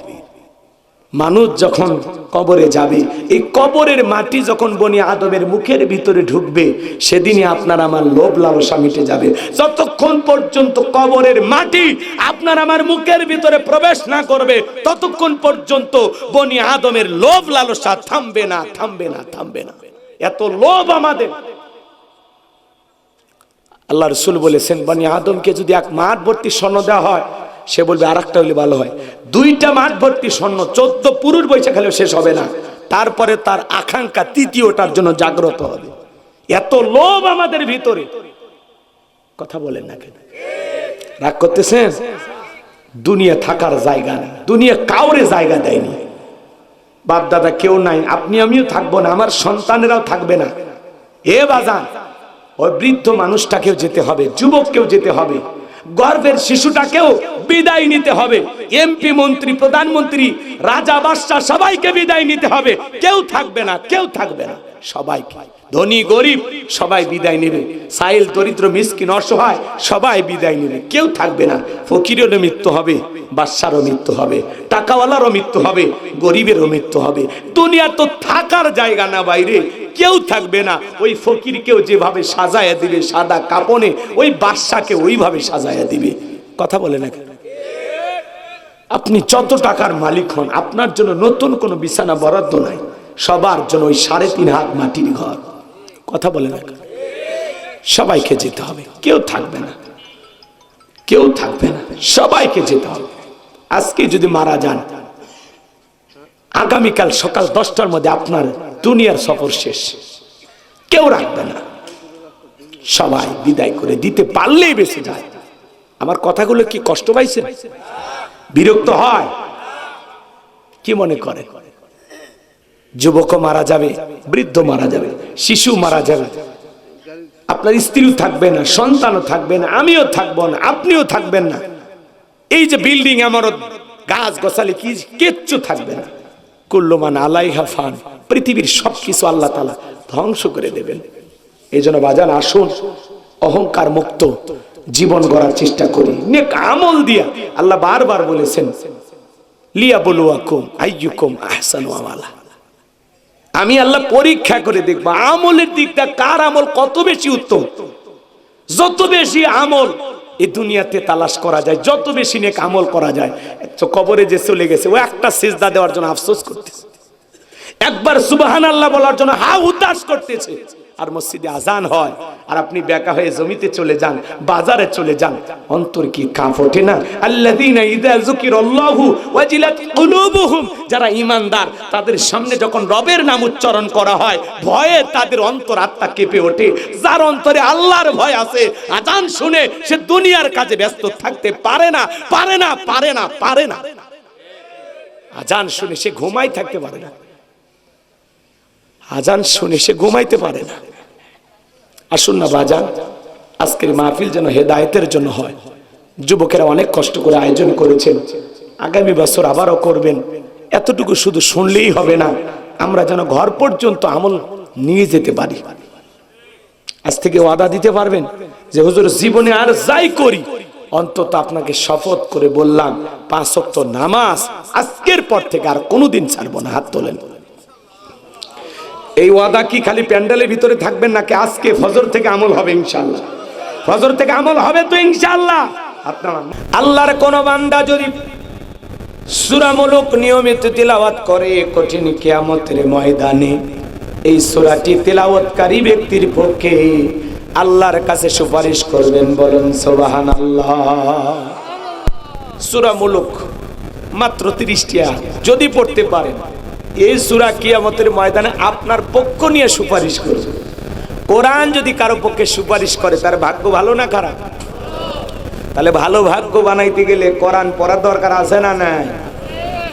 মানুষ যখন কবরে যাবে, এই কবরের মাটি যখন বনি আদমের মুখের ভিতরে ঢুকবে, সেদিনই আপনার আমার লোভ লালসা মিটে যাবে। যতক্ষণ পর্যন্ত কবরের মাটি আপনার আমার মুখের ভিতরে প্রবেশ না করবে, ততক্ষণ পর্যন্ত বনি আদমের লোভ লালসা থামবে না, থামবে না, থামবে না। এত লোভ আমাদের। আল্লাহ রাসূল বলেছেন, বনি আদমকে যদি 1 মাঠ ভর্তি স্বর্ণ দেওয়া হয়, সে বলবে আর একটা হলে ভালো হয়। 2টা মাঠ ভর্তি স্বর্ণ 14 পুরুষ বৈশা খেলেও শেষ হবে না। তারপরে তার আকাঙ্ক্ষা 3য়টার জন্য জাগ্রত হবে। এত লোভ আমাদের ভিতরে। কথা বলেন না কেন? রাগ করতেছেন? দুনিয়া থাকার জায়গা না, দুনিয়া কাউরে জায়গা দেয়নি। বাপ দাদা কেউ নাই, আপনি আমিও থাকবো না, আমার সন্তানেরাও থাকবে না। এ বাজান, ওই বৃদ্ধ মানুষটাকেও যেতে হবে, যুবককেও যেতে হবে, গর্ভের শিশুটাকেও বিদায় নিতে হবে, এমপি মন্ত্রী প্রধানমন্ত্রী রাজা বাদশা সবাইকে বিদায় নিতে হবে। কেউ থাকবে না, কেউ থাকবে না, সবাইকে, ধনী গরিব সবাই বিদায় নেবে, সাইল দরিদ্র মিসকিন অসহায় সবাই বিদায় নেবে, কেউ থাকবে না। ফকিরেরও মৃত্যু হবে, বাদশারও মৃত্যু হবে, টাকাওয়ালারও মৃত্যু হবে, গরিবেরও মৃত্যু হবে। দুনিয়া তো থাকার জায়গা না বাইরে, কেউ থাকবে না। ওই ফকিরকেও যেভাবে সাজায়া দিবে সাদা কাপনে, ওই বাদশাকে ওইভাবে সাজায়া দিবে। কথা বলে না? আপনি যত টাকার মালিক হন, আপনার জন্য নতুন কোনো বিছানা বরাদ্দ নাই, সবার জন্য ওই 3.5 হাত মাটির ঘর। কথা বলে না? সবাইকে যেতে হবে, কেউ থাকবে না, কেউ থাকবে না, সবাইকে যেতে হবে। আজকে যদি মারা যান, আগামীকাল সকাল 10টার মধ্যে আপনার দুনিয়ার সফর শেষ, কেউ রাখবে না, সবাই বিদায় করে দিতে পারলেই বেঁচে যায়। আমার কথাগুলো কি কষ্ট পাইছে? বিরক্ত হয়? কি মনে করে? যুবক মারা যাবে, বৃদ্ধ মারা যাবে, শিশু মারা যাবে, আপনার স্ত্রীও থাকবে না, সন্তানও থাকবে না, আমিও থাকবো না, আপনিও থাকবেন না। এই যে বিল্ডিং আমারত গাছ গোছালি কি কিচ্ছু থাকবে না। কুল্লু মান আলাইহা ফান, পৃথিবীর সবকিছু আল্লাহ তাআলা ধ্বংস করে দেবেন। এই জন্য বাজান আসুন, অহংকার মুক্ত জীবন গড়ার চেষ্টা করি, নেক আমল দিয়া। আল্লাহ বারবার বলেছেন, লিয়াবলুয়াকুম আইয়ুকুম আহসানু আমালা। আমি আল্লাহ পরীক্ষা করে দেখবো আমলের দিকটা কার আমল কত বেশি উত্তম। যত বেশি আমল এই দুনিয়াতে তালাশ করা যায়, যত বেশি নেক আমল করা যায়। তো কবরে যে চলে গেছে, ও একটা সিজদা দেওয়ার জন্য আফসোস করতেছে, একবার সুবহানাল্লাহ বলার জন্য হা হুতাশ করতেছে। আর মসজিদে আজান হয় আর আপনি বেকা হয়ে জমিতে চলে যান, বাজারে চলে যান, অন্তর কি কাঁপ ওঠে না? আল্লাযীনা ইযা যুকিরাল্লাহু ওয়াজিলাত কুলুবুহুম, যারা ঈমানদার তাদের সামনে যখন রবের নাম উচ্চারণ করা হয়, ভয়ে তাদের অন্তর আত্মা কেঁপে ওঠে। যার অন্তরে আল্লাহর ভয় আছে, আজান শুনে সে দুনিয়ার কাজে ব্যস্ত থাকতে পারে না, পারে না, পারে না, পারে না। আজান শুনে সে ঘুমাই থাকতে পারে না, আজান শুনে সে ঘুমাইতে পারে না। আসুন না বাজান, আজকের মাহফিল যেন হেদায়েতের জন্য হয়। যুবকেরা অনেক কষ্ট করে আয়োজন করেছেন, আগামী বছর আবারও করবেন। এতটুকু শুধু শুনলেই হবে না, আমরা যেন ঘর পর্যন্ত আমল নিয়ে যেতে পারি। আজ থেকে ওয়াদা দিতে পারবেন যে হুজুর জীবনে আর যাই করি, অন্তত আপনাকে শপথ করে বললাম 5 ওয়াক্ত নামাজ আজকের পর থেকে আর কোনোদিন ছাড়বো না। হাত তোলেন। এই ওয়াদা কি খালি প্যান্ডেলের ভিতরে থাকবেন নাকি আজকে ফজর থেকে আমল হবে? ইনশাআল্লাহ ফজর থেকে আমল হবে তো ইনশাআল্লাহ। আপনারা আল্লাহর কোন বান্দা যদি সূরা মুলক নিয়মিত তিলাওয়াত করে, কঠিন কিয়ামতের ময়দানে এই সূরাটি তিলাওয়াতকারী ব্যক্তির পক্ষে আল্লাহর কাছে সুপারিশ করবেন। বলেন সুবহানাল্লাহ। সূরা মুলক মাত্র 30টি আয়াত, যদি পড়তে পারেন এই সূরা কিয়ামতের ময়দানে আপনার পক্ষ নিয়ে সুপারিশ করবে। কোরআন যদি কারো পক্ষে সুপারিশ করে, তার ভাগ্য ভালো না খারাপ? তাহলে ভালো ভাগ্য বানাইতে গেলে কোরআন পড়ার দরকার আছে না নাই?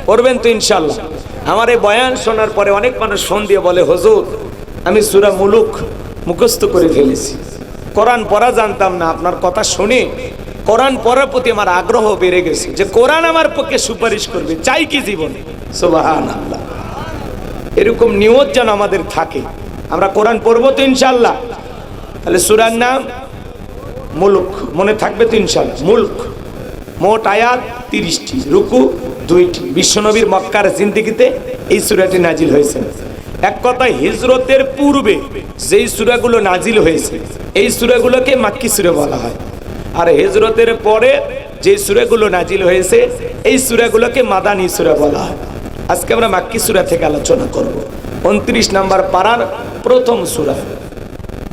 পড়বেন তো ইনশাল্লাহ। আমার এই বয়ান শোনার পরে অনেক মানুষ ফোন দিয়ে বলে, হুজুর আমি সূরা মুলুক মুখস্থ করে ফেলেছি, কোরআন পড়া জানতাম না, আপনার কথা শুনে কোরআন পড়ার প্রতি আমার আগ্রহ বেড়ে গেছে, যে কোরআন আমার পক্ষে সুপারিশ করবে, চাই কি জীবনে। সুবহানাল্লাহ। এরকম নিয়ত যেন আমাদের থাকে, আমরা কোরআন পড়বো তো ইনশাল্লাহ। তাহলে সূরার নাম মুলুক, মনে থাকবে তো ইনশাল্লাহ। মুলক, মোট আয়াত 30টি, রুকু 2টি। বিশ্বনবীর মক্কার জিন্দেগিতে এই সূরাটি নাজিল হয়েছে। এক কথায় হিজরতের পূর্বে যেই সূরাগুলো নাজিল হয়েছে এই সূরাগুলোকে মাক্কি সূরা বলা হয়, আর হিজরতের পরে যে সূরাগুলো নাজিল হয়েছে এই সূরাগুলোকে মাদানী সূরা বলা হয়। আজকে আমরা মাক্কি সূরা থেকে আলোচনা করব। 29 নম্বর পারার প্রথম সূরা।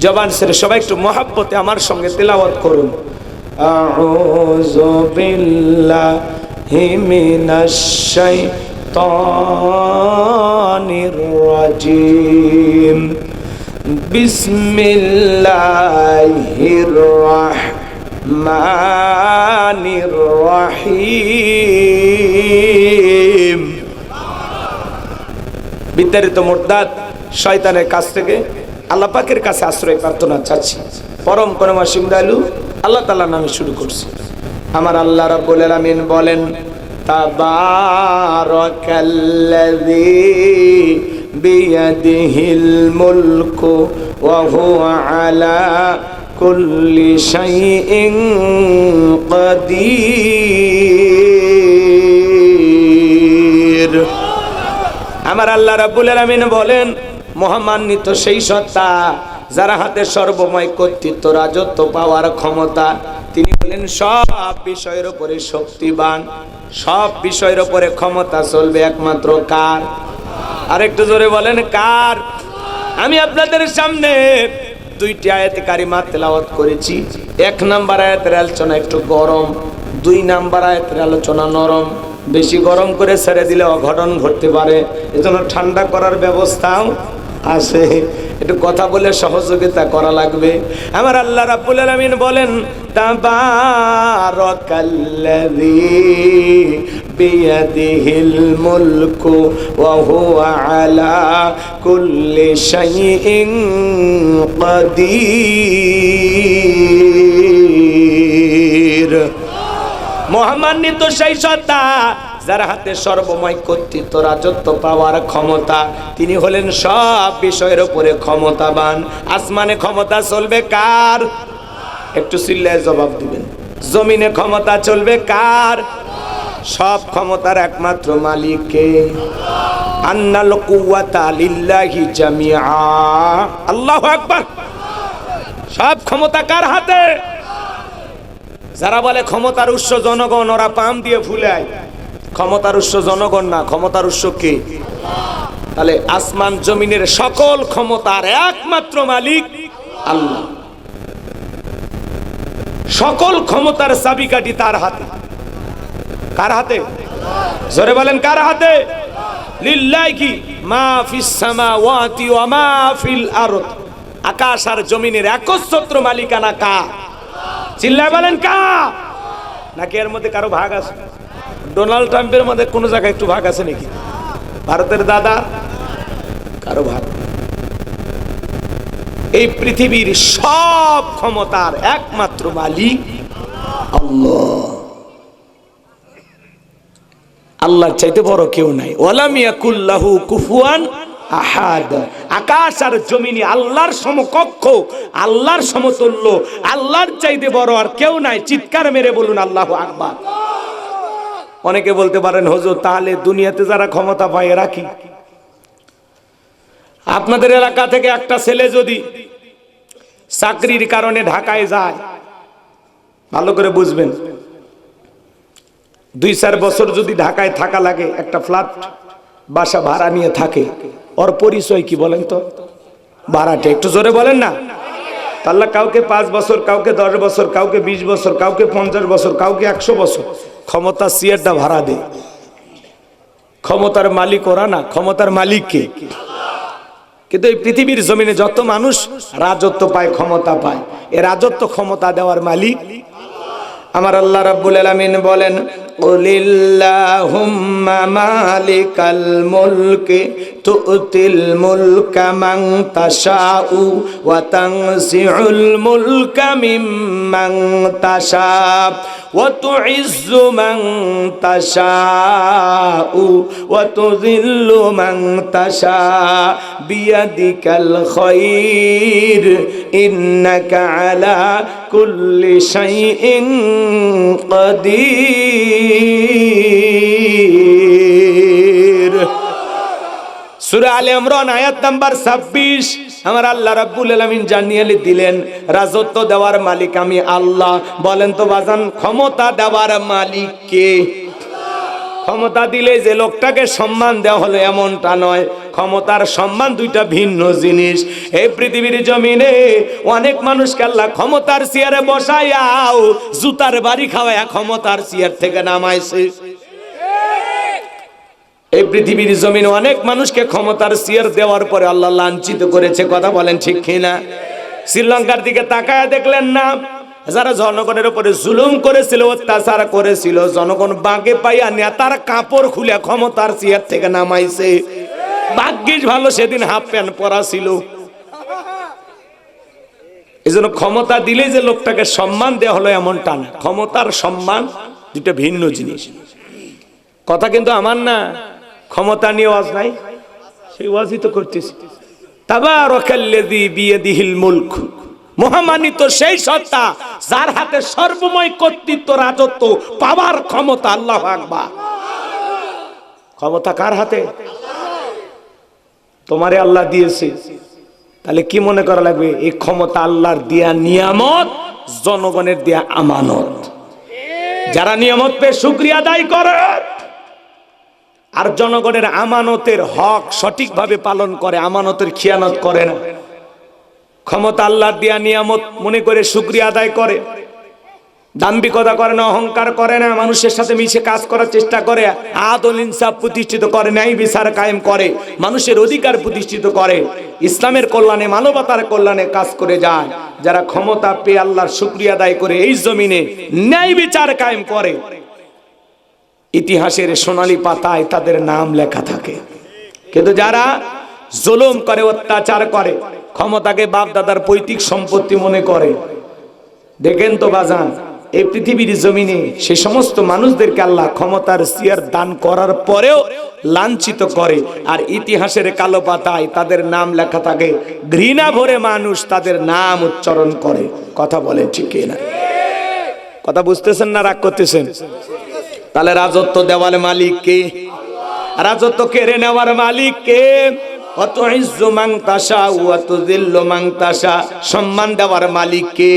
জবান ছেড়ে সবাই একটু মহাব্বতে আমার সঙ্গে তেলাওয়াত করুন। আউযু বিল্লাহি মিনাশ শাইতানির রাজিম। বিসমিল্লাহির রাহমানির রহিম। বিতাড়িত মুরতাদ শয়তানের কাছ থেকে আল্লাহ পাকের কাছে আশ্রয় প্রার্থনা চাচ্ছি। পরম করুণাময় দয়ালু আল্লাহ তাআলার নামে শুরু করছি। আমার আল্লাহ রাব্বুল আলামিন বলেন, তাবারাকাল্লাযী বিয়াদিহিল মুলকু ওয়া হুয়া আলা কুল্লি শাইইন কাদির। আমার আল্লাহ রাব্বুল আলামিন বলেন, মহামান্বিত সেই সত্তা যার হাতে সর্বময় কর্তৃত্ব, রাজত্ব, পাওয়ার ক্ষমতা। তিনি বলেন সব বিষয়ের উপরে শক্তিবান, সব বিষয়ের উপরে ক্ষমতা চলবে একমাত্র কার? আরেকটু জোরে বলেন কার? আমি আপনাদের সামনে 2টি আয়াতে কারিমা তেলাওয়াত করেছি। 1 নাম্বার আয়াতের আলোচনা একটু গরম, 2 নাম্বার আয়াতের আলোচনা নরম। বেশি গরম করে ছেড়ে দিলে অঘটন ঘটতে পারে, এজন্য ঠান্ডা করার ব্যবস্থাও আছে। একটু কথা বলে সহযোগিতা করা লাগবে। আমার আল্লাহ রাব্বুল আলামিন বলেন, তাবারাকাল্লাযী বিয়াদিহিল মুলকু ওয়া হুয়া আলা কুল্লি শাইইন কাদির। মহামান্বিত সেই সত্তা যার হাতে সর্বময় কর্তৃত্ব, রাজত্ব, পাওয়ার ক্ষমতা। তিনি হলেন সব বিষয়ের উপরে ক্ষমতাবান। আসমানে ক্ষমতা চলবে কার? একটু চিল্লায় জবাব দিবেন। জমিনে ক্ষমতা চলবে কার? সব ক্ষমতার একমাত্র মালিক কে? আন্নাল কুওয়াতা লিল্লাহি জামিআ। আল্লাহু আকবার। সব ক্ষমতা কার হাতে? যারা বলে ক্ষমতার উৎস জনগণ, ওরা পাম দিয়ে ফুলায়। ক্ষমতার উৎস জনগণ না, ক্ষমতার উৎস কে? তাহলে আসমান জমিনের সকল ক্ষমতার একমাত্র মালিক আল্লাহ। সকল ক্ষমতার চাবিকাঠি তার হাতে। কার হাতে? জোরে বলেন কার হাতে? লিল্লাহি মা ফিস সামাওয়াতি ওয়া মা ফিল আরদ। আকাশ আর জমিনের একচ্ছত্র মালিকানা কার? চিল্লায় বলেন কার? নাকি এর মধ্যে কারো ভাগ আছে? ডোনাল্ড ট্রাম্পের মধ্যে কোনো জায়গায় একটু ভাগ আছে নাকি? ভারতের দাদা কারো ভাগ? এই পৃথিবীর সব ক্ষমতার একমাত্র মালিক আল্লাহ। আল্লাহর চাইতে বড় কেউ নাই। ওয়ালাম ইয়াকুল্লাহু কুফুয়ান আহাদ। আকাশ আর জমিনে আল্লাহর সমকক্ষ, আল্লাহর সমতুল্য, আল্লাহর চাইতে বড় আর কেউ নাই। চিৎকার মেরে বলুন আল্লাহু আকবার। অনেকে বলতে পারেন, হুজুর তাহলে দুনিয়াতে যারা ক্ষমতা পায় এরা কি? আপনাদের এলাকা থেকে একটা ছেলে যদি চাকরির কারণে ঢাকায় যায়, ভালো করে বুঝবেন, 2-4 বছর যদি ঢাকায় থাকা লাগে, একটা ফ্ল্যাট বাসা ভাড়া নিয়ে থাকে, ওর পরিচয় কি বলেন তো? ভাড়াটে। একটু জোরে বলেন না। আল্লাহ কাউকে 5 বছর, কাউকে 10 বছর, কাউকে 20 বছর, কাউকে 50 বছর, কাউকে 100 বছর ক্ষমতা সিয়ারটা ভাড়া দেয়। ক্ষমতার মালিক ওরা না, ক্ষমতার মালিক কে? কিন্তু এই পৃথিবীর জমিনে যত মানুষ রাজত্ব পায়, ক্ষমতা পায়, এ রাজত্ব ক্ষমতা দেওয়ার মালিক আমার আল্লাহ রাব্বুল আলামিন বলেন, কুলিল্লাহুম্মা মালিকাল মুলকি তুতিল মুলকা মান তাশাউ ওয়া তানজিউল মুলকা মিম্মান তাশা ওয়া তুইজ্জু মান তাশাউ ওয়া তুযিল্লু মান তাশা বিয়াদিকাল খায়র ইন্নাকা আলা কুল্লি শাইইন কাদির। সূরা আলে ইমরান আয়াত নাম্বার 26 আমার আল্লাহ রাব্বুল আলামিন জানিয়ে দিলেন, রাজত্ব দেওয়ার মালিক আমি আল্লাহ। বলেন তো বাজান, ক্ষমতা দেওয়ার মালিক কে? ক্ষমতা দিলে যে লোকটাকে সম্মান দেওয়া হলো এমনটা নয়। ক্ষমতার সম্মান দুইটা ভিন্ন জিনিস। এই পৃথিবীর জমিনে অনেক মানুষকে আল্লাহ ক্ষমতার চেয়ারে বসাইয়াও জুতার বাড়ি খাওয়ায়া ক্ষমতার চেয়ার থেকে নামাইছে। এই পৃথিবীর জমিনে অনেক মানুষকে ক্ষমতার চেয়ার দেওয়ার পরে আল্লাহ লাঞ্ছিত করেছে। কথা বলেন ঠিক কিনা? শ্রীলঙ্কার দিকে তাকায়া দেখলেন না? যারা জনগণের উপরে জুলুম করেছিল, অত্যাচার করেছিল, জনগণ বাগে পাইয়া নেতার কাপড় খুলে ক্ষমতার চেয়ার থেকে নামাইছে। ভাগ্যিস ভালো সেদিন হাফ প্যান্ট পরা ছিল। এই জন্য ক্ষমতা দিলে যে লোকটাকে সম্মান দেওয়া হলো এমনটা না। ক্ষমতার সম্মান দুটো ভিন্ন জিনিস। কথা কিন্তু আমার না, ক্ষমতা নিয়ে ওয়াজ নাই, সেই ওয়াজই তো করতেছি। তাবারাকাল্লাযী বিয়াদিহিল মুলক, মহামানিত সেই সত্তা যার হাতে সর্বময় কর্তৃত্ব, রাজত্ব, পাওয়ার ক্ষমতা। আল্লাহু আকবার। ক্ষমতা কার হাতে? তোমারে আল্লাহ দিয়েছে। তাহলে কি মনে করা লাগবে? এই ক্ষমতা আল্লাহর দেয়া নিয়ামত, জনগণের দেয়া আমানত। যারা নিয়ামত পেয়ে শুকরিয়া আদায় করে আর জনগণের আমানতের হক সঠিকভাবে পালন করে, আমানতের খিয়ানত করে না, ক্ষমতা আল্লাহর দেয়া নিয়ামত মনে করে শুকরিয়া আদায় করে, দাম্ভিকতা করে না, অহংকার করে না, মানুষের সাথে মিশে কাজ করার চেষ্টা করে, আদল ইনসাফ প্রতিষ্ঠিত করে, ন্যায় বিচার কায়েম করে, মানুষের অধিকার প্রতিষ্ঠিত করে, ইসলামের কল্যাণে, মানবতার কল্যাণে কাজ করে যায়। যারা ক্ষমতা পেয়ে আল্লাহর শুকরিয়া আদায় করে এই জমিনে ন্যায় বিচার কায়েম করে, ইতিহাসের সোনালী পাতায় তাদের নাম লেখা থাকে। কিন্তু যারা জুলুম করে, অত্যাচার করে, ক্ষমতাকে বাপ দাদার পৈতৃক সম্পত্তি মনে করে, দেখেন তো বাজান, এই পৃথিবীর জমিনে সে সমস্ত মানুষদেরকে আল্লাহ ক্ষমতার চেয়ার দান করার পরেও লাঞ্ছিত করে। আর ইতিহাসের কালো পাতায় তাদের নাম লেখা থাকে। ঘৃণা ভরে মানুষ তাদের নাম উচ্চারণ করে। কথা বলেন ঠিক না? কথা বুঝতেছেন না রাগ করতেছেন? তাহলে রাজত্ব দেওয়ার মালিক কে? রাজত্ব কেড়ে নেওয়ার মালিক কে? অতুইজ্জু মান তাশা ওয়া তুযিল্লু মান তাশা, সম্মান দেওয়ার মালিক কে?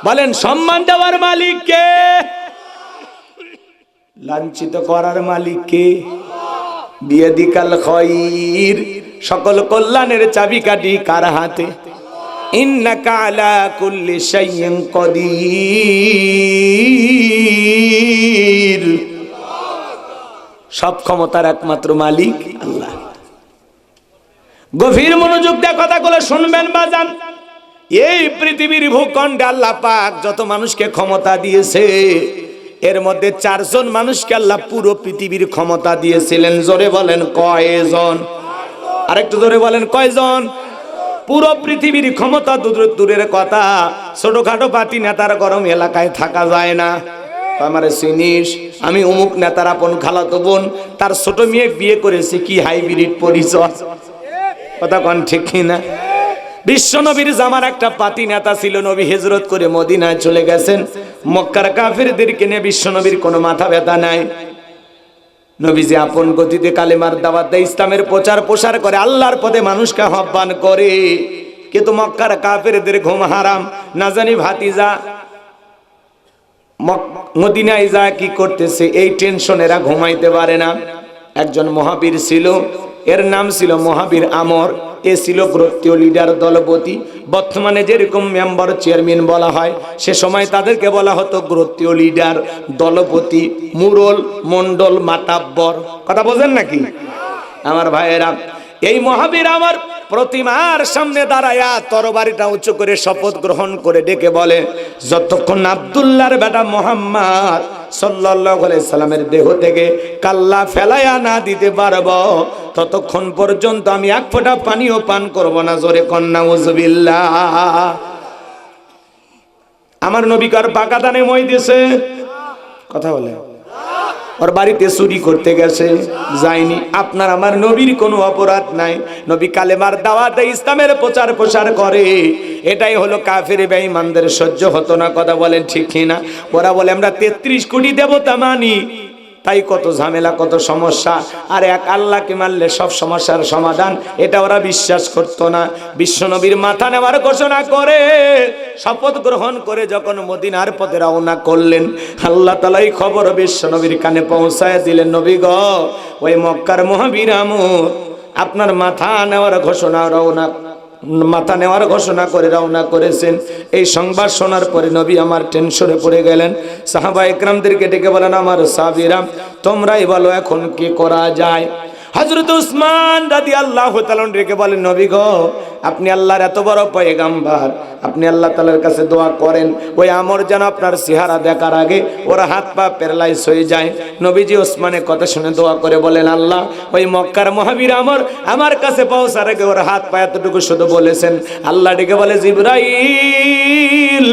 বলেন, সম্মান দেওয়ার মালিক কে? লাঞ্ছিত করার মালিক কে? বিয়াদিকাল খায়র, সকল কল্যাণের চাবিকাঠি কার হাতে? ইন্নাকা আলা কুল্লি শাইইন কাদির। সব ক্ষমতার একমাত্র মালিক আল্লাহ। গভীর মনোযোগ দিয়ে কথাগুলো শুনবেন বাজান। এই পৃথিবীর ভূখণ্ডে আল্লাহ পাক যত মানুষকে ক্ষমতা দিয়েছে, এর মধ্যে 4 জন মানুষকে আল্লাহ পুরো পৃথিবীর ক্ষমতা দিয়েছিলেন। জোরে বলেন কয়জন? আরেকটু জোরে বলেন কয়জন? পুরো পৃথিবীর ক্ষমতা দূরের কথা, ছোটখাটো পার্টি নেতার গরম এলাকায় থাকা যায় না। আমারে চিনিস? আমি অমুক নেতার আপন খালাতো বোন, তার ছোট মেয়ে বিয়ে করেছে, কি হাইব্রিড পরিচয়। কথা কোন ঠিক কিনা? বিশ্ব নবীর জামার একটা পাতি নেতা ছিল, নবী হিজরত করে মদিনায় চলে গেছেন। মক্কার কাফিরদেরকে নিয়ে বিশ্ব নবীর কোনো মাথা ব্যথা নাই। নবীজি আপন গতিতে কালেমার দাওয়াত দেয়, ইসলামের প্রচার প্রসার করে, আল্লাহর পথে মানুষকে আহ্বান করে। কিন্তু মক্কার কাফিরদের ঘুম হারাম। না জানি ভাতিজা মদিনায় যা কি করতেছে, এই টেনশন এরা ঘুমাইতে পারে না। একজন মহাবীর ছিল, এর নাম ছিল মহাবীর আমর। এ ছিল গোত্রীয় লিডার, দলপতি। বর্তমানে যেরকম মেম্বার, চেয়ারম্যান বলা হয়, সে সময় তাদেরকে বলা হতো গোত্রীয় লিডার, দলপতি, মুরল, মন্ডল, মাতাব্বর। কথা বোঝেন নাকি আমার ভাইয়েরা? এই মহাবীর আমার প্রতিমার সামনে দাঁড়ায়া তরবারিটা উঁচু করে শপথ গ্রহণ করে ডেকে বলে, যতক্ষণ আব্দুল্লাহর বেটা মুহাম্মদ সাল্লাল্লাহু আলাইহি সাল্লামের দেহ থেকে কাল্লা ফেলায়া না দিতে পারবো ততক্ষণ পর্যন্ত আমি এক ফোঁটা পানিও পান করব না। জোরে কন্যা উযবিল্লাহ। আমার নবী কার পাকা দানে মই দিয়েছে? কথা বলে। ওর বাড়িতে চুরি করতে গেছে, যায়নি। আপনার আমার নবীর কোনো অপরাধ নাই। নবী কালেমার দাওয়াত দেয়, ইসলামের প্রচার প্রসার করে। এটাই হলো কাফের বেঈমানদের সহ্য হতো না। কথা বলেন ঠিক কিনা? ওরা বলে আমরা 33 কোটি দেবতা মানি, তাই কত ঝামেলা, কত সমস্যা। আর এক আল্লাহকে মানলে সব সমস্যার সমাধান, এটা ওরা বিশ্বাস করতো না। বিশ্বনবীর মাথা নেওয়ার ঘোষণা করে শপথ গ্রহণ করে যখন মদিনার পথে রওনা করলেন, আল্লাহ তাআলা এই খবর বিশ্বনবীর কানে পৌঁছায় দিলেন, নবী গো, ওই মক্কার মুহাবিরামুর আপনার মাথা নেওয়ার ঘোষণা করে রওনা করেছেন। এই সংবাদ শোনার পরে নবী আমার টেনশনে পড়ে গেলেন। সাহাবা একরামদেরকে ডেকে বলেন, আমার সাহাবীরা তোমরাই বলো এখন কি করা যায়। হযরত উসমান রাদিয়াল্লাহু তাআলা ডেকে বলেন, নবী গো, আপনি আল্লাহর এত বড় পয়গম্বর, আপনি আল্লাহ তাআলার কাছে দোয়া করেন ওই আমর যেন আপনার চেহারা দেখার আগে ওরা হাত পা প্যারালাইজ হয়ে যায়। নবীজি ওসমানের কথা শুনে দোয়া করে বলেন, আল্লাহ ওই মক্কার মহাবীর আমর আমার কাছে পৌঁছার আগে ওর হাত পা এতটুকু শুধু বলেছেন। আল্লাহ ডেকে বলে, জিবরাইল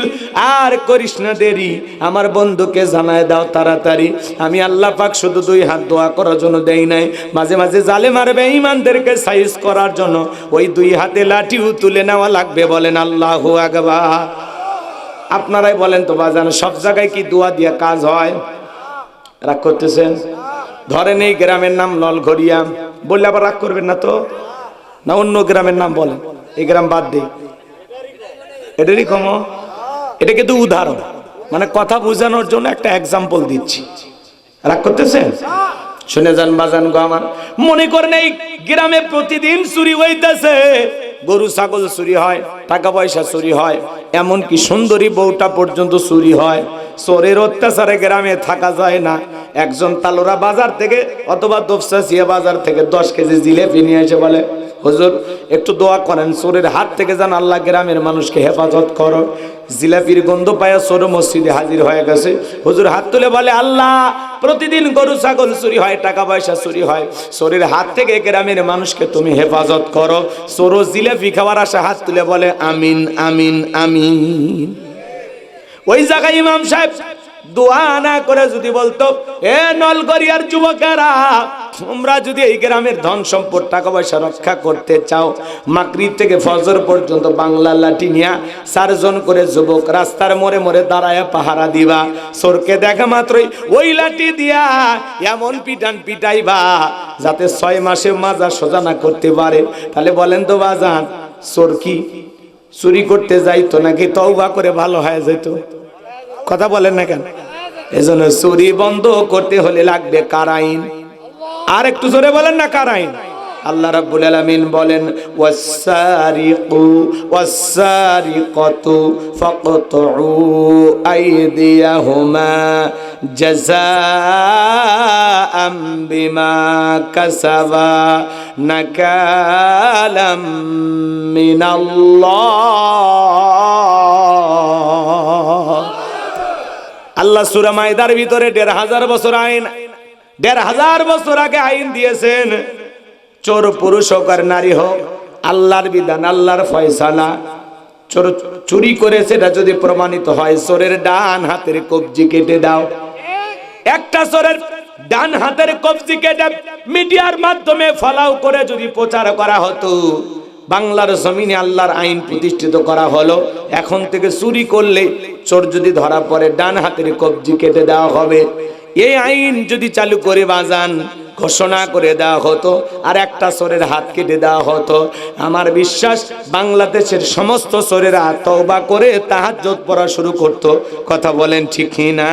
আর করিস না দেরি, আমার বন্ধুকে জানায় দাও তাড়াতাড়ি। আমি আল্লাহ পাক শুধু 2 হাত দোয়া করার জন্য দেই নাই, মাঝে মাঝে জালেম আর বেঈমানদেরকে সাইজ করার জন্য ওই 2 হাতে লাঠিও তুলে নেওয়া লাগবে। বলেন আল্লাহু আকবার। আপনারাই বলেন তো বাজান, সব জায়গায় কি দোয়া দিয়ে কাজ হয়? রাগ করতেছেন? ধরেন এই গ্রামের নাম নলঘরিয়া, বললে আবার রাগ করবেন না তো? না অন্য গ্রামের নাম বলেন, এই গ্রাম বাদ দিই, এটারই কম। এটা কিন্তু উদাহরণ, মানে কথা বোঝানোর জন্য একটা এক্সাম্পল দিচ্ছি। রাগ করতেছেন? শুনে যান বাজান গো আমার। মনে করেন এই গ্রামে প্রতিদিন চুরি হইতেছে, গরু ছাগল চুরি হয়, টাকা পয়সা চুরি হয়, এমনকি সুন্দরী বউটা পর্যন্ত চুরি হয়। চোরের অত্যাচারে গ্রামে থাকা যায় না। একজন তালোরা বাজার থেকে অথবা দোপসাসিয়া বাজার থেকে 10 কেজি জিলেপি নিয়ে এসে বলে, হুজুর একটু দোয়া করেন চোরের হাত থেকে যেন আল্লাহ গ্রামের মানুষকে হেফাজত করো। জিলাপির গন্ধ পায়া চোর মসজিদে হাজির হয়ে গেছে। হুজুর হাত তুলে বলে, আল্লাহ প্রতিদিন গরু ছাগল চুরি হয়, টাকা পয়সা চুরি হয়, চোরের হাত থেকে গ্রামের মানুষকে তুমি হেফাজত করো। চোর জিলাপি খাওয়ার আশা হাত তুলে বলে, আমিন আমিন আমিন। ওই জায়গায় ইমাম সাহেব দোয়া না করে যদি বলতো, এ নলগড়িয়ার যুবকেরা, তোমরা যদি এই গ্রামের ধন সম্পদ টাকা পয়সা রক্ষা করতে চাও, মাগরিব থেকে ফজর পর্যন্ত বাংলা লাঠি নিয়া 4 জন করে যুবক রাস্তার মোড়ে মোড়ে দাঁড়ায় পাহারা দিবা। চোরকে দেখা মাত্রই ওই লাঠি দিয়া এমন পিটান পিটাইবা যাতে 6 মাসে মাজা সোজা না করতে পারে। তাহলে বলেন তো বাজান, চোর কি চুরি করতে যাইতো নাকি তওবা করে ভালো হয়ে যেত? কথা বলেন না কেন? এজন্য চুরি বন্ধ করতে হলে লাগবে কার আইন। আর একটু জোরে বলেন না, কার আইন? আল্লাহ রাব্বুল আলামিন বলেন, ওয়াস-সারিকু ওয়াস-সারিকাতু ফাকতুউ আইদিয়াহুমা জাযাআম বিমা কাসাবা নাকালাম মিনাল্লাহ। আল্লাহ সূরা মাইদার ভিতরে 1500 বছর আইন, 1500 বছর আগে আইন দিয়েছেন। চোর পুরুষ হোক আর নারী হোক, আল্লাহর বিধান, আল্লাহর ফয়সালা। চোর চুরি করে সেটা যদি প্রমাণিত হয়, চোরের ডান হাতের কবজি কেটে দাও। একটা চোরের ডান হাতের কবজি কেটে মিডিয়ার মাধ্যমে ফলাও করে যদি প্রচার করা হতো, বাংলার জমিনে আল্লাহর আইন প্রতিষ্ঠিত করা হলো। এখন থেকে চুরি করলে চোর যদি ধরা পড়ে, ডান হাতের কবজি কেটে দেওয়া হবে। এই আইন যদি চালু করে বাজান ঘোষণা করে দেওয়া হতো, আর একটা চোরের হাত কেটে দেওয়া হতো, আমার বিশ্বাস বাংলাদেশের সমস্ত চোরেরা তওবা করে তাহাজ্জুদ পড়া শুরু করত। কথা বলেন ঠিক না?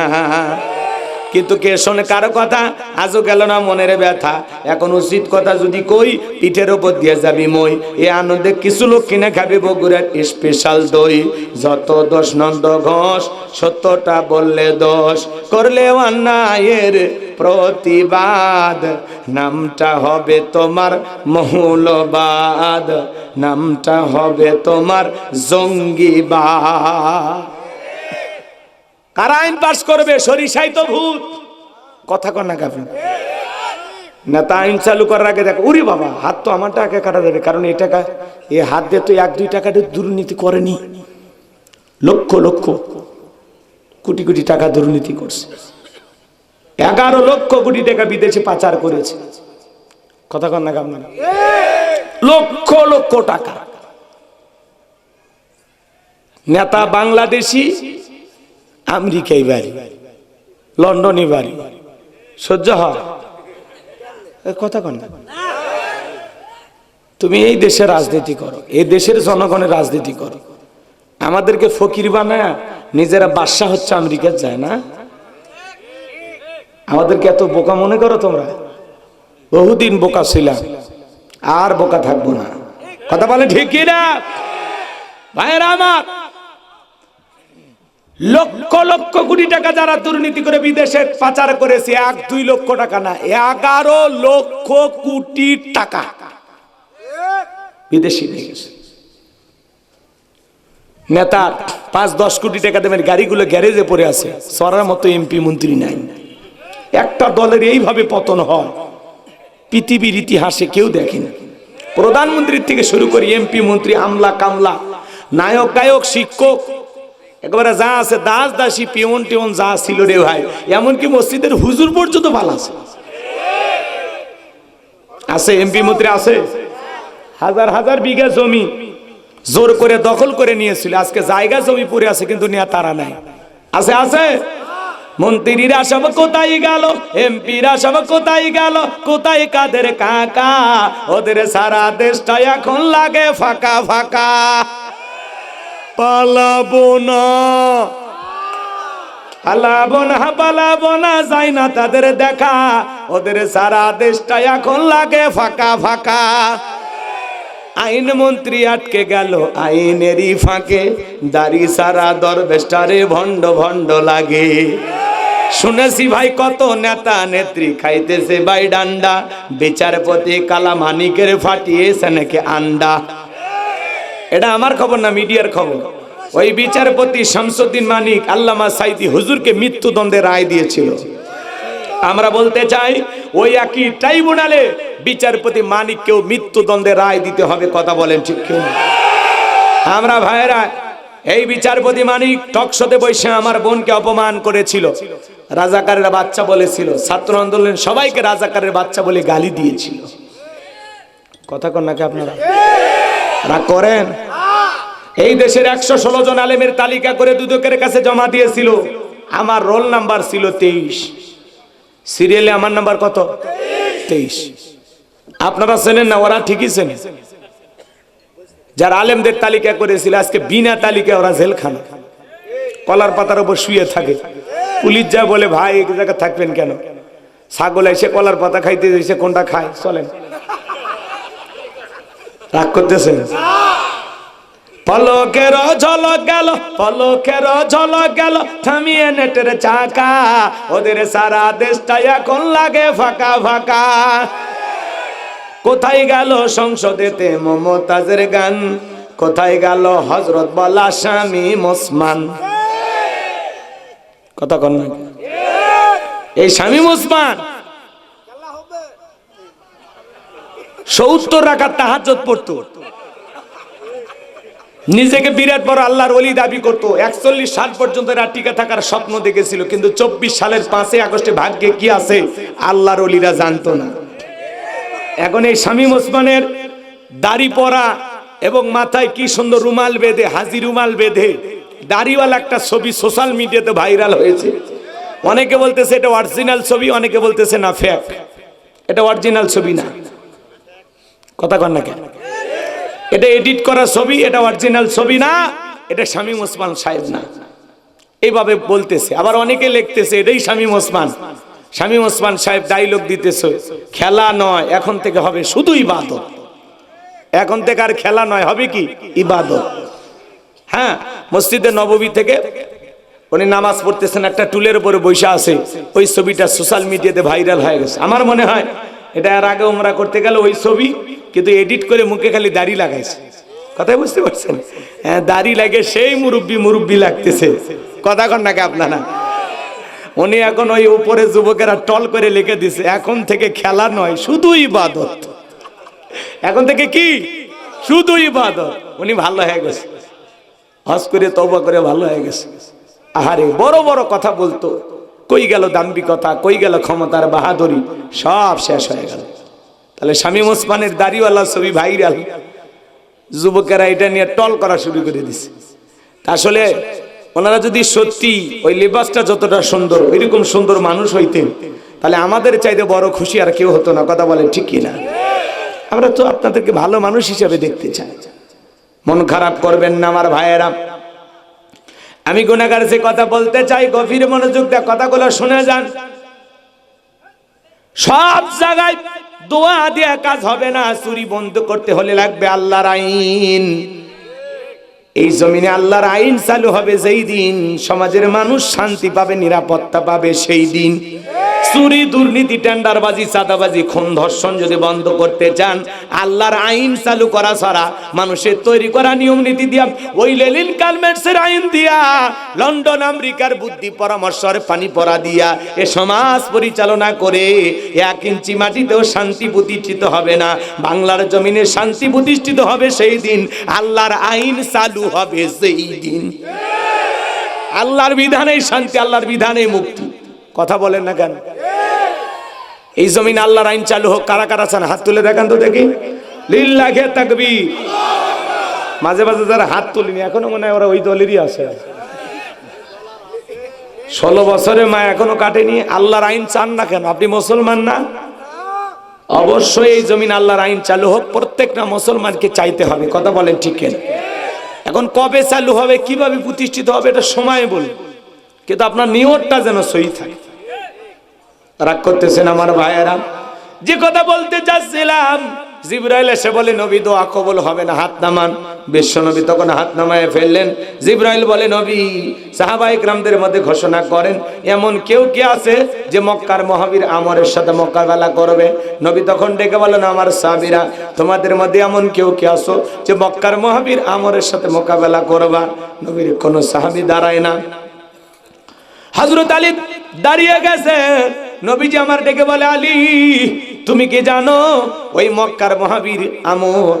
কিন্তু কে শোনে কারো কথা? আজও গেল না মনের ব্যথা। এখন উচিত কথা যদি কই, পিঠের ওপর দিয়ে যাবি মই। এ আনন্দে কিছু লোক কিনে খাবি বগুড়ার স্পেশাল দই। যত দোষ নন্দ ঘোষ, সত্যটা বললে দোষ, করলে অন্যায়ের প্রতিবাদ, নামটা হবে তোমার মৌলবাদ, নামটা হবে তোমার জঙ্গিবাদ। কারা আইন পাস করবে? সরিষাই তো ভূত। কথা কর না কাপড় নেতা আইন চালু করার আগে দেখ, উরি বাবা হাত তো আমার টাকা কাটা যাবে, কারণ এই টাকা এই হাত দিয়ে তো 1-2 টাকা দুর্নীতি করেনি, লক্ষ লক্ষ কোটি কোটি টাকা দুর্নীতি করছে। 11 লক্ষ কোটি টাকা বিদেশে পাচার করেছে। কথা কর না কাপড়, লক্ষ লক্ষ টাকা। নেতা বাংলাদেশি, আমেরিকায় বাড়ি, লন্ডনে বাড়ি, সহ্য হয়? কথা কন না। তুমি এই দেশের রাজনীতি করো, এই দেশের জনগণের রাজনীতি করো, আমাদেরকে ফকির বানায় নিজেরা বাদশা হচ্ছে আমেরিকা যায় না? আমাদেরকে এত বোকা মনে করো তোমরা? বহুদিন বোকা ছিলাম, আর বোকা থাকবো না। কথা বলে ঠিক কি না ভাইয়েরা আমার? লক্ষ লক্ষ কোটি টাকা যারা দুর্নীতি করে বিদেশে পাচার করেছে, 1-2 লক্ষ টাকা না, 11 লক্ষ কোটি টাকা বিদেশি নিয়ে গেছে। নেতা 5-10 কোটি টাকা দেবেন, গাড়িগুলো গ্যারেজে পড়ে আছে, সরার মতো এমপি মন্ত্রী নাই। একটা দলের এইভাবে পতন হয় পৃথিবীর ইতিহাসে কেউ দেখেনি। প্রধানমন্ত্রীর থেকে শুরু করে এমপি মন্ত্রী, আমলা কামলা, নায়ক গায়ক, শিক্ষক, একেবারে যা আছে দাস দাসী পিয়ন টিয়ন যা ছিল রে ভাই, এমনকি মসজিদের হুজুর পর্যন্ত ভালো আছে। এমপি মন্ত্রী আছে, হাজার হাজার বিঘা জমি জোর করে দখল করে নিয়েছিল, আজকে জায়গা জমি পড়ে আছে, কিন্তু নিয়ে তারা নাই। আছে আছে। মন্ত্রীরা সব কোথায় গেল, এমপিরা সব কোথায় গেল, কোথায় কাদের কাকা, ওদের সারা দেশটা এখন লাগে ফাঁকা ফাঁকা। পালাবো না পালাবো না পালাবো না, যাই না তাদের দেখা, ওদের সারা দেশটা এখন লাগে ফাঁকা ফাঁকা। আইন মন্ত্রী আটকে গেল আইনেরই ফাঁকে, দাড়ি সারা দরবেশটারে ভণ্ড ভণ্ড লাগে। শুনেছি ভাই কত নেতা নেত্রী খাইতেছে ভাই ডান্ডা, বিচারপতি কালা মানিকের ফাটিয়েছে নাকি আন্ডা। এটা আমার খবর না, মিডিয়ার খবর। ওই বিচারপতি শামসুদ্দিন মানিক আল্লামা সাইদি হুজুরকে মৃত্যুদণ্ডের রায় দিয়েছিল। আমরা বলতে চাই ওই একই ট্রাইব্যুনালে বিচারপতি মানিককেও মৃত্যুদণ্ডের রায় দিতে হবে। কথা বলেন ঠিক কি? আমরা ভাইয়েরা, এই বিচারপতি মানিক টকশোতে বসে আমার বোনকে অপমান করেছিল, রাজাকারের বাচ্চা বলেছিল, ছাত্র আন্দোলন সবাইকে রাজাকারের বাচ্চা বলে গালি দিয়েছিল। কথা কন নাকি আপনারা? রাগ করেন? এই দেশের 116 জন আলেমের তালিকা করে দুদকের কাছে জমা দিয়েছিল। আমার রোল নাম্বার ছিল 23, সিরিয়ালে আমার নাম্বার কত? 23। আপনারা চেনেন না? ওরা ঠিকই চেনে। যারা আলেমদের তালিকা করেছিল আজকে বিনা তালিকায় ওরা জেলখানা, কলার পাতার উপর শুয়ে থাকে। পুলিশ যা বলে ভাই এক জায়গায় থাকবেন কেন? ছাগল এসে কলার পাতা খাইতে এসে কোনটা খায়? চলেন, রাগ করতেছেন? পলকের ঝলক গেল, পলকের ঝলক গেল, থামিয়ে নেটের চাকা, ওদের সারা দেশটা এখন লাগে ফাঁকা ফাঁকা। কোথায় গেল সংসদেতে মমতাজের গান, কোথায় গেল হযরত বলা শামীম ওসমান? কথা কন না? এই শামীম ওসমান 70 রাকাত তাহাজ্জুদ পড়তো, নিজেকে বিরাট বড় আল্লাহর ওলি দাবি করতো। 41 সাল পর্যন্ত এরা টিকে থাকার স্বপ্ন দেখেছিল, কিন্তু 24 সালের 5 আগস্টে ভাগ্যে কি আছে আল্লাহর ওলিরা জানতো না। এখন এই শামীম ওসমানের দাড়ি পরা এবং মাথায় কি সুন্দর রুমাল বেঁধে, হাজি রুমাল বেঁধে দাড়িওয়ালা একটা ছবি সোশ্যাল মিডিয়াতে ভাইরাল হয়েছে। অনেকে বলতেছে এটা অরিজিনাল ছবি, অনেকে বলতেছে না ফেক, এটা অরিজিনাল ছবি না। কথা কন না কেন? এটা এডিট করা ছবি, এটা অরিজিনাল ছবি না, এটা শামীম ওসমান সাহেব না। এইভাবে বলতেছে। আবার অনেকে লিখতেছে এটাই শামীম ওসমান। শামীম ওসমান সাহেব ডায়লগ দিতেছে, খেলা নয় এখন থেকে হবে শুধু ইবাদত। এখন থেকে আর খেলা নয়, হবে কি ইবাদত। হ্যাঁ, মসজিদে নববী থেকে উনি নামাজ পড়তেছেন, একটা টুলের উপরে বসে আছে, ওই ছবিটা সোশ্যাল মিডিয়াতে ভাইরাল হয়ে গেছে। আমার মনে হয় এটা আর আগে উমরা করতে গেল ওই ছবি, কিন্তু এডিট করে মুখে খালি দাড়ি লাগাইছে। কথাই বুঝতে পারছেন? হ্যাঁ, দাড়ি লাগে সেই মুরব্বি লাগতেছে। কথা কন নাকি আপনারা? উনি এখন ওই উপরে যুবকেরা টল করে লিখে দিছে, এখন থেকে খেলা নয় শুধু ইবাদত। এখন থেকে কি শুধু ইবাদত। উনি ভালো হয়ে গেছে, হজ করে তওবা করে ভালো হয়ে গেছে। আহারে, বড় বড় কথা বলতো, কই গেল দাম্ভিকতা, কই গেল ক্ষমতার বাহাদুরি, সব শেষ হয়ে গেল। তাহলে শামীম ওসমানের দাড়িওয়ালা ছবি ভাইরাল, যুবকেরা এটা নিয়ে টল করা শুরু করে দিছে। আসলে ওনারা যদি সত্যি ওই লিবাসটা যতটা সুন্দর ওইরকম সুন্দর মানুষ হইতেন, তাহলে আমাদের চাইতে বড় খুশি আর কেউ হতো না। কথা বলেন ঠিক কিনা? আমরা তো আপনাদেরকে ভালো মানুষ হিসেবে দেখতে চাই। মন খারাপ করবেন না আমার ভাইয়েরা। আমি গুনাহগার যে কথা বলতে চাই, গভীর মনোযোগ দিয়ে কথাগুলো শুনে যান। সব জায়গায় দোয়া দিয়ে কাজ হবে না, চুরি বন্ধ করতে হলে লাগবে আল্লাহর আইন। এই জমিনে আল্লাহর আইন চালু হবে যেই দিন, সমাজের মানুষ শান্তি পাবে, নিরাপত্তা পাবে সেই দিন। চুরি, দুর্নীতি, টেন্ডারবাজি, চাঁদাবাজি, খুন, ধর্ষণ যদি বন্ধ করতে চান, আল্লাহর আইন চালু করা ছাড়া, মানুষের তৈরি করা নিয়ম নীতি দিয়া, ওই লেনিন কালমেটসের আইন দিয়া, লন্ডন আমেরিকার বুদ্ধি পরামর্শের পানি পড়া দিয়া এ সমাজ পরিচালনা করে 1 ইঞ্চি মাটিতেও শান্তি প্রতিষ্ঠিত হবে না। বাংলার জমিনে শান্তি প্রতিষ্ঠিত হবে সেই দিন, আল্লাহর আইন চালু হবে সেই দিন। আল্লাহর বিধানে শান্তি, আল্লাহর বিধানে মুক্তি। কথা বলেন না কেন? এই জমিন আল্লাহর আইন চালু হোক। কারা কারা চান হাত তুলে দেখান তো দেখি। লিল্লাহি তাকবীর। মাঝে মাঝে যারা হাত তুলিনি এখনো মনে হয় ওরা ওই দলেরই আছে। 16 বছরের মা এখনো কাটেনি। আল্লাহর আইন চান না কেন? আপনি মুসলমান না? অবশ্যই এই জমিন আল্লাহর আইন চালু হোক, প্রত্যেকটা মুসলমানকে চাইতে হবে। কথা বলেন ঠিক কিনা? এখন কবে চালু হবে, কিভাবে প্রতিষ্ঠিত হবে, এটা সময় বলবে, কিন্তু আপনার নিয়তটা যেন সহি থাকে। রাগ করতেছেন আমার ভাইয়েরা? যে কথা বলতে চাচ্ছিলাম, জিবরাইল এসে বলে নবী দোয়া কবুল হবে না, হাত নামান। বিশ্ব নবী তখন হাত নামায় ফেললেন। জিবরাইল বলে নবী সাহাবায়ে কেরামদের মধ্যে ঘোষণা করেন, এমন কেউ কি আছে যে মক্কার মহাবীর আমরের সাথে মোকাবেলা করবে? নবী তখন ডেকে বলেন, আমার সাহাবীরা, তোমাদের মধ্যে এমন কেউ কি আছো যে মক্কার মহাবীর আমরের সাথে মোকাবেলা করবা? নবীর কোনো সাহাবী দাঁড়ায় না। হযরত আলী দাঁড়িয়ে গেছে। নবীজি আমার ডেকে বলে, আলী তুমি কি জানো ওই মক্কার মহাবীর আমর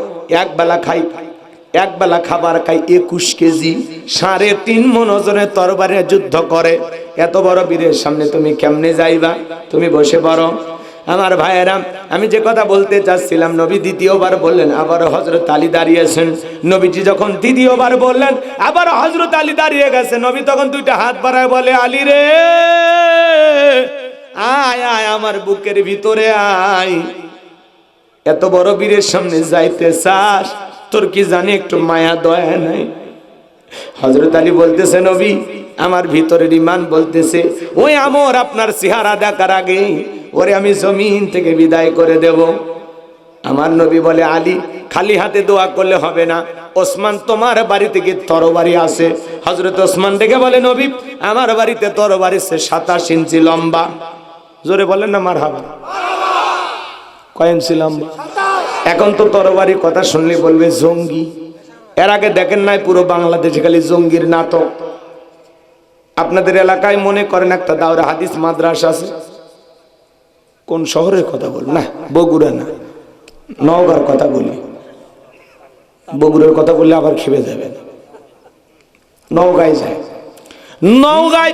এক বেলা খাবার খাই 21 কেজি, 3.5 মণ ওজনের তরবারি যুদ্ধ করে। এত বড় বীরের সামনে তুমি কেমনে যাইবা? তুমি বসে পড়ো। আমার ভাইয়েরা, আমি যে কথা বলতে চাচ্ছিলাম, নবী দ্বিতীয়বার বললেন, আবার হযরত আলী দাঁড়িয়েছেন। নবীজি যখন দ্বিতীয়বার বললেন, আবার হযরত আলী দাঁড়িয়ে গেছে। নবী তখন 2টা হাত বাড়ায় বলে, আলী রে, আয় আয় আমার বুকের ভিতরে আয়। এত বড় বীরের সামনে যাইতে চাস? তোর কি জানি একটু মায়া দয়া নাই? হযরত আলী বলতেছে, নবী আমার ভিতরের ঈমান বলতেছে ওই আমর আপনার চেহারা দেখার আগে ওরে আমি জমিন থেকে বিদায় করে দেব। আমার নবী বলে, আলী খালি হাতে দোয়া করলে হবে না, ওসমান তোমার বাড়িতে কি তরবারি আছে? হযরত ওসমান ডেকে বলে, নবী আমার বাড়িতে তরবারি আছে 27 ইঞ্চি লম্বা। জোরে বলেন না মারহাবা। কয় ইঞ্চি লম্বা? এখন তো তরবারি কথা শুনলে বলবে জঙ্গি। এর আগে দেখেন নাই পুরো বাংলাদেশে খালি জঙ্গির নাটক। আপনাদের এলাকায় মনে করেন একটা দাওরা হাদিস মাদ্রাসা আছে, কোন শহরের কথা বল না, বগুড়া না, নওগাঁর কথা বলি। বগুড়ার কথা বললে আবার খেপে যাবেন। নওগাঁয় যায়, নওগাঁয়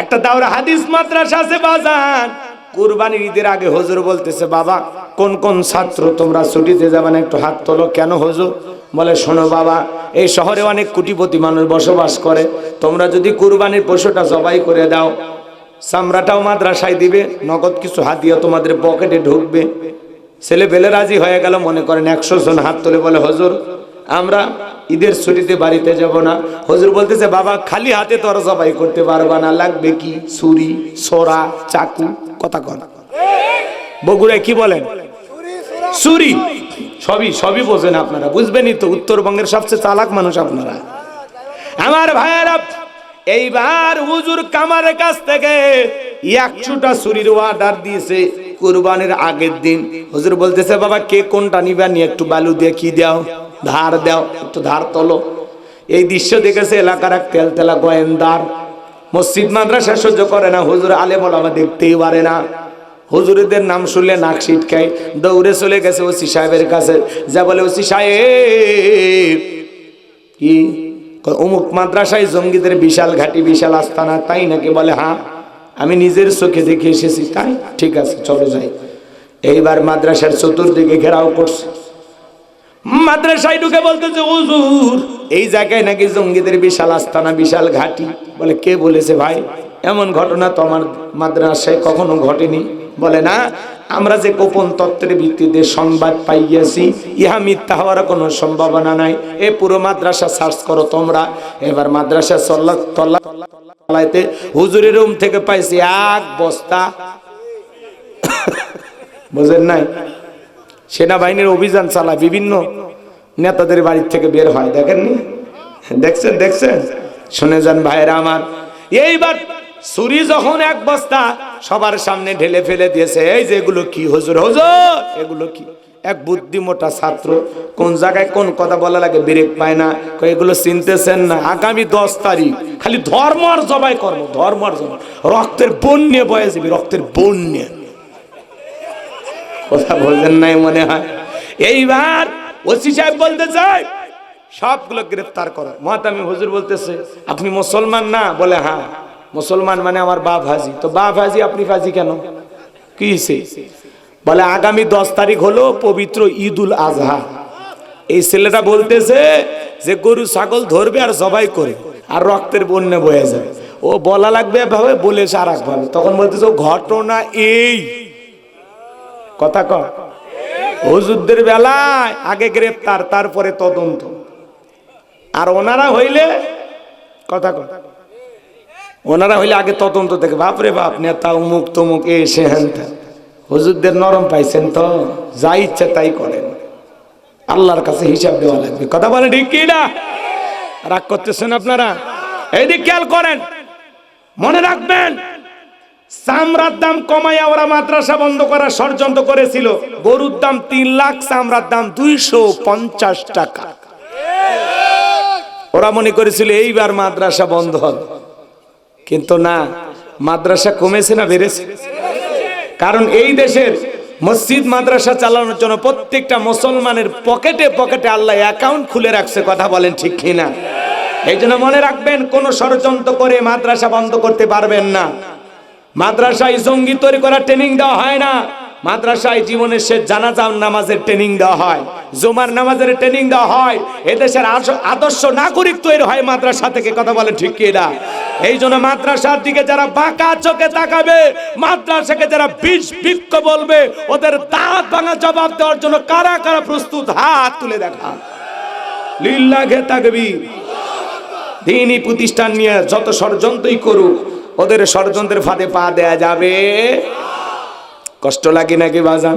একটা দাওরা হাদিস মাদ্রাসা আছে বাজান। কুরবানির ঈদের আগে হুজুর বলতেছে, বাবা কোন কোন ছাত্র তোমরা ছুটিতে যাবে না, একটু হাত তোলো। কেন হুজুর? বলে, শোনো বাবা, এই শহরে অনেক কোটিপতি মানুষ বসবাস করে, তোমরা যদি কুরবানির পশুটা জবাই করে দাও, চামড়াটাও মাদ্রাসায় দিবে, নগদ কিছু হাদিয়া তোমাদের পকেটে ঢুকবে। ছেলে পেলে রাজি হয়ে গেল। মনে করেন 100 জন হাত তোলে, বলে হুজুর আমরা ঈদের ছুটিতে বাড়িতে যাব না। হুজুর বলতেছে বাবা খালি হাতে তো আর জবাই করতে পারবা না, লাগবে কি ছুরি, ছোরা, চাকু, কথা কন। বগুড়ায় কি বলেন? ছুরি। সবই বোঝেন আপনারা, বুঝবেনই তো, উত্তরবঙ্গের সবচেয়ে চালাক মানুষ আপনারা। আমার ভাইয়েরা, এইবার হুজুর কামারের কাছ থেকে 100টা ছুরির অর্ডার দিয়েছে কুরবানির আগের দিন। হুজুর বলতেছে বাবা কে কোনটা নিবা, নিয়ে একটু বালু দিয়ে কি দাও, ধার দাও, একটু ধার তোলো। এই দৃশ্য দেখেছে এলাকার এক তেলতেলা গোয়েন্দার। মসজিদ মাদ্রাসা সহ্য করে না, হুজুর আলেম ওলামা দেখতেই পারে না। হুজুরদের নাম শুনলে নাক ছিটকায়, দৌড়ে চলে গেছে ওসি সাহেবের কাছে, যা বলে ওসি সাহেব কি অমুক মাদ্রাসায় জঙ্গিদের বিশাল ঘাটি, বিশাল আস্তানা, তাই নাকি? বলে হ্যাঁ, আমি নিজের চোখে দেখে এসেছি। তাই? ঠিক আছে, চলো যাই। এইবার মাদ্রাসার চতুর্দিকে ঘেরাও করছে। মাদ্রাসায় ঢুকে বলতেছে হুজুর এই জায়গায় নাকি জঙ্গিদের বিশাল আস্তানা, বিশাল ঘাটি। বলে কে বলেছে ভাই? এমন ঘটনা তো আমার মাদ্রাসায় কখনো ঘটেনি। বলে না, আমরা যে গোপন তত্ত্বের ভিত্তিতে সংবাদ পাইয়াছি, ইহা মিথ্যা হওয়ার কোনো সম্ভাবনা নাই। এ পুরো মাদ্রাসা সার্চ করো তোমরা। এবার মাদ্রাসা তলাইতে হুজুরের রুম থেকে পাইছি 1 বস্তা। বুঝেন নাই? সেনাবাহিনীর অভিযান চালায়, বিভিন্ন নেতাদের বাড়ির থেকে বের হয়, দেখেননি? দেখছেন? শুনে যান ভাইরা আমার। এইবার ছুরি যখন 1 বস্তা সবার সামনে ঢেলে ফেলে দিয়েছে, এই যে এগুলো কি হুজুর, এগুলো কি? এক বুদ্ধিমোটা ছাত্র কোন জায়গায় কোন কথা বলা লাগে ব্রেক পায় না। এগুলো চিনতেছেন না? আগামী 10 তারিখ খালি ধর্ম আর জবাই করবো, ধর্ম আর জবাই, রক্তের বন্যে বয়ে যাবি, রক্তের বন্যে। কথা বলছেন নাই মনে হয়। এইবার ওসি সাহেব বলতে চাই সবগুলো গ্রেফতার করো। মহাতামি হুজুর বলতেছে আপনি মুসলমান না? বলে হ্যাঁ মুসলমান, মানে আমার বাপ হাজি। তো বাপ হাজি, আপনি ফাজি কেন? কি হয়েছে? বলে আগামী 10 তারিখ হলো পবিত্র ঈদুল আজহা। এই ছেলেটা বলতেছে যে গরু ছাগল ধরবে আর জবাই করে আর রক্তের বন্যা বয়ে যাবে। ও বলা লাগবে এভাবে, বলেছে আর এক ভাবে। তখন বলতেছে ঘটনা এই কথা কর। হুজুরদের বেলায় আগে গ্রেফতার, তারপরে তদন্ত। আর ওনারা হইলে কথা কর, ওনারা হইলে আগে তদন্ত থেকে বাপরে বাপ নেতা উমুক তমুক এসে হ্যান। হুজুরদের নরম পাইছেন তো, যা ইচ্ছা তাই করেন, আল্লাহর কাছে হিসাব দেওয়া লাগবে। কথা বলে ঠিক কি না? রাগ করতেছেন আপনারা? এইদিক খেয়াল করেন, মনে রাখবেন চামড়ার দাম কমাইয়া ওরা মাদ্রাসা বন্ধ করার ষড়যন্ত্র করেছিল। গরুর দাম 3 লাখ, চামড়ার দাম 250 টাকা। ওরা মনে করেছিল এইবার মাদ্রাসা বন্ধ হবে, কিন্তু না, মাদ্রাসা কমেছে না বেড়েছে? কারণ এই দেশের মসজিদ মাদ্রাসা চালানোর জন্য প্রত্যেকটা মুসলমানের পকেটে পকেটে আল্লাহ অ্যাকাউন্ট খুলে রাখছে। কথা বলেন ঠিক কিনা? এই জন্য মনে রাখবেন, কোন ষড়যন্ত্র করে মাদ্রাসা বন্ধ করতে পারবেন না। মাদ্রাসায় জঙ্গি তৈরি করার ট্রেনিং দেওয়া হয় না। মাদ্রাসায় জীবনের শেষ জানাজা নামাজের ট্রেনিং দেওয়া হয়, জুমার নামাজের ট্রেনিং দেওয়া হয়। এদেশের আদর্শ নাগরিক তৈরি হয় মাদ্রাসা থেকে। কথা বলে ঠিক কি না? এই জন্য মাদ্রাসার দিকে যারা বাঁকা চোখে তাকাবে, মাদ্রাসাকে যারা বিষ বৃক্ষ বলবে, ওদের দাঁত ভাঙা জবাব দেওয়ার জন্য কারা কারা প্রস্তুত? হাত তুলে দেখা। লিল্লাহে তাকবীর। দ্বীনি প্রতিষ্ঠান নিয়ে যত ষড়যন্ত্রই করুক, ওদের ষড়যন্ত্রের ফাঁদে পা দেয়া যাবে। কষ্ট লাগে নাকি বাজান?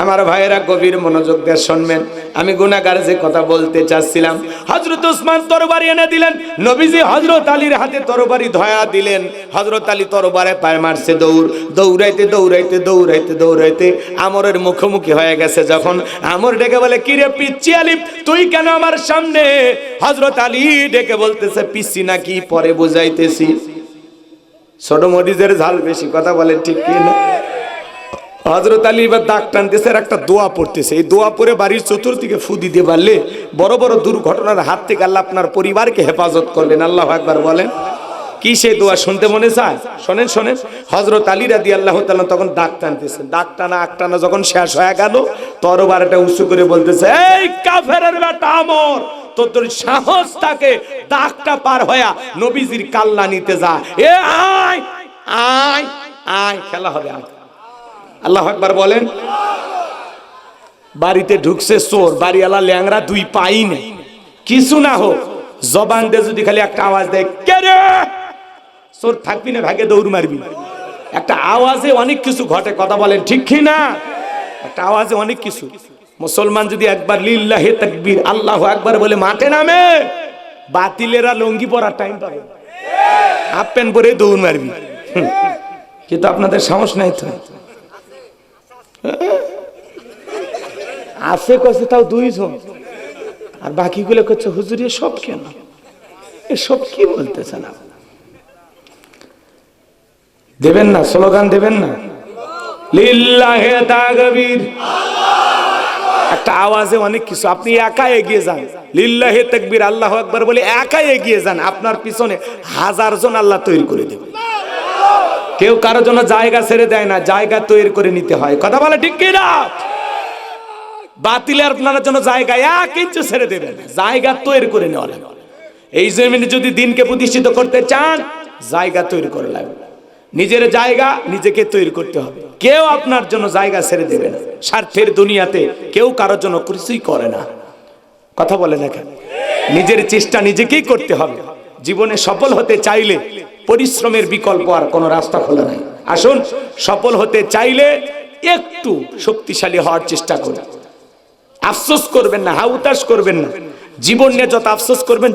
আমার ভাইয়েরা গভীর মনোযোগ দিয়ে শুনবেন। আমি গুনাহগার যে কথা বলতে চাচ্ছিলাম, হযরত ওসমান তরবারি এনে দিলেন, নবীজি হযরত আলীর হাতে তরবারি ধয়া দিলেন। হযরত আলী তরবারে পায় মারছে দৌড়, দৌড়াইতে দৌড়াইতে দৌড়াইতে দৌড়াইতে আমরের মুখোমুখি হয়ে গেছে। যখন আমর ডেকে বলে কি রে পিচ্চি আলী, তুই কেন আমার সামনে? হযরত আলী ডেকে বলতেছে পিচ্চি নাকি পরে বুঝাইতেছি, ছোট মরিচের ঝাল বেশি। কথা বলে ঠিক কি না? হযরত আলী এবার দাগ টানতেছে আর একটা দোয়া পড়তেছে। এই দোয়া পড়ে বাড়ির চতুর্দিকে ফু দিতে পারলে বড় বড় দুর্ঘটনার হাত থেকে আল্লাহ আপনার পরিবারকে হেফাজত করবেন। আল্লাহু আকবার বলেন। কি সেই দোয়া শুনতে মনে চায়? শোনেন শোনেন। হযরত আলী রাদিয়াল্লাহু তাআলা তখন দাগ টানতেছেন। দাগ টানা একটানা যখন শেষ হয়ে গেল, তরবারটা উঁচু করে বলতেছে, এই কাফেরের বেটা আমর, তোর সাহস থাকে দাগটা পার হয়া নবীজির কাল্লা নিতে যা। এ আয় আয় আয়, খেলা হবে। আল্লাহু আকবার বলেন। বাড়িতে ঢুকছে চোর, বাড়িওয়ালা ল্যাংরা 2 পাই নেই। কিছু না হোক, জবান দিয়ে যদি খালি একটা আওয়াজ দেয়, কে রে, চোর থাকবি না, ভাগে দৌড় মারবি। একটা আওয়াজে অনেক কিছু ঘটে, কথা বলেন ঠিক কি না? একটা আওয়াজে অনেক কিছু। মুসলমান যদি একবার লিল্লাহি তাকবীর আল্লাহু আকবার বলে মাঠে নামে, বাতিলেরা লঙ্গি পরার টাইম পাবে, হাফ প্যান্ট পরে দৌড় মারবি। কিন্তু আপনাদের সাহস নাই তো। আছে কছে তাও দুইজন, আর বাকিগুলো করছে হুজুর সব কেন, এসব কি বলতেছে না? দেবেন না স্লোগান, দেবেন না লিল্লাহি তাকবীর। একটা আওয়াজে অনেক কিছু। আপনি একা এগিয়ে যান, লিল্লাহি তাকবীর আল্লাহু আকবার বলে একা এগিয়ে যান, আপনার পিছনে 1000 জন আল্লাহ তৈরি করে দেবে। কেউ কারোর জন্য জায়গা ছেড়ে দেয় না, জায়গা তৈরি করে নিতে হয়, কথা বলে ঠিক কি না? বাতিলের আপনার জন্য জায়গা 1 ইঞ্চি ছেড়ে দেবেন, জায়গা তৈরি করে নেওয়া লাগবে। এই জমিনে যদি দিনকে প্রতিষ্ঠিত করতে চান, জায়গা তৈরি করে লাগবে। নিজের জায়গা নিজেকে তৈরি করতে হবে। কেউ আপনার জন্য জায়গা ছেড়ে দেবে না। স্বার্থের দুনিয়াতে কেউ কারোর জন্য কিছুই করে না, কথা বলে দেখেন। নিজের চেষ্টা নিজেকেই করতে হবে। জীবনে সফল হতে চাইলে পরিশ্রমের বিকল্প আর কোনো রাস্তা খোলা নাই। আসুন, সফল হতে চাইলে একটু শক্তিশালী হওয়ার চেষ্টা করুন। আফসোস করবেন না, হাউতাস করবেন না। জীবন নিয়ে যত আফসোস করবেন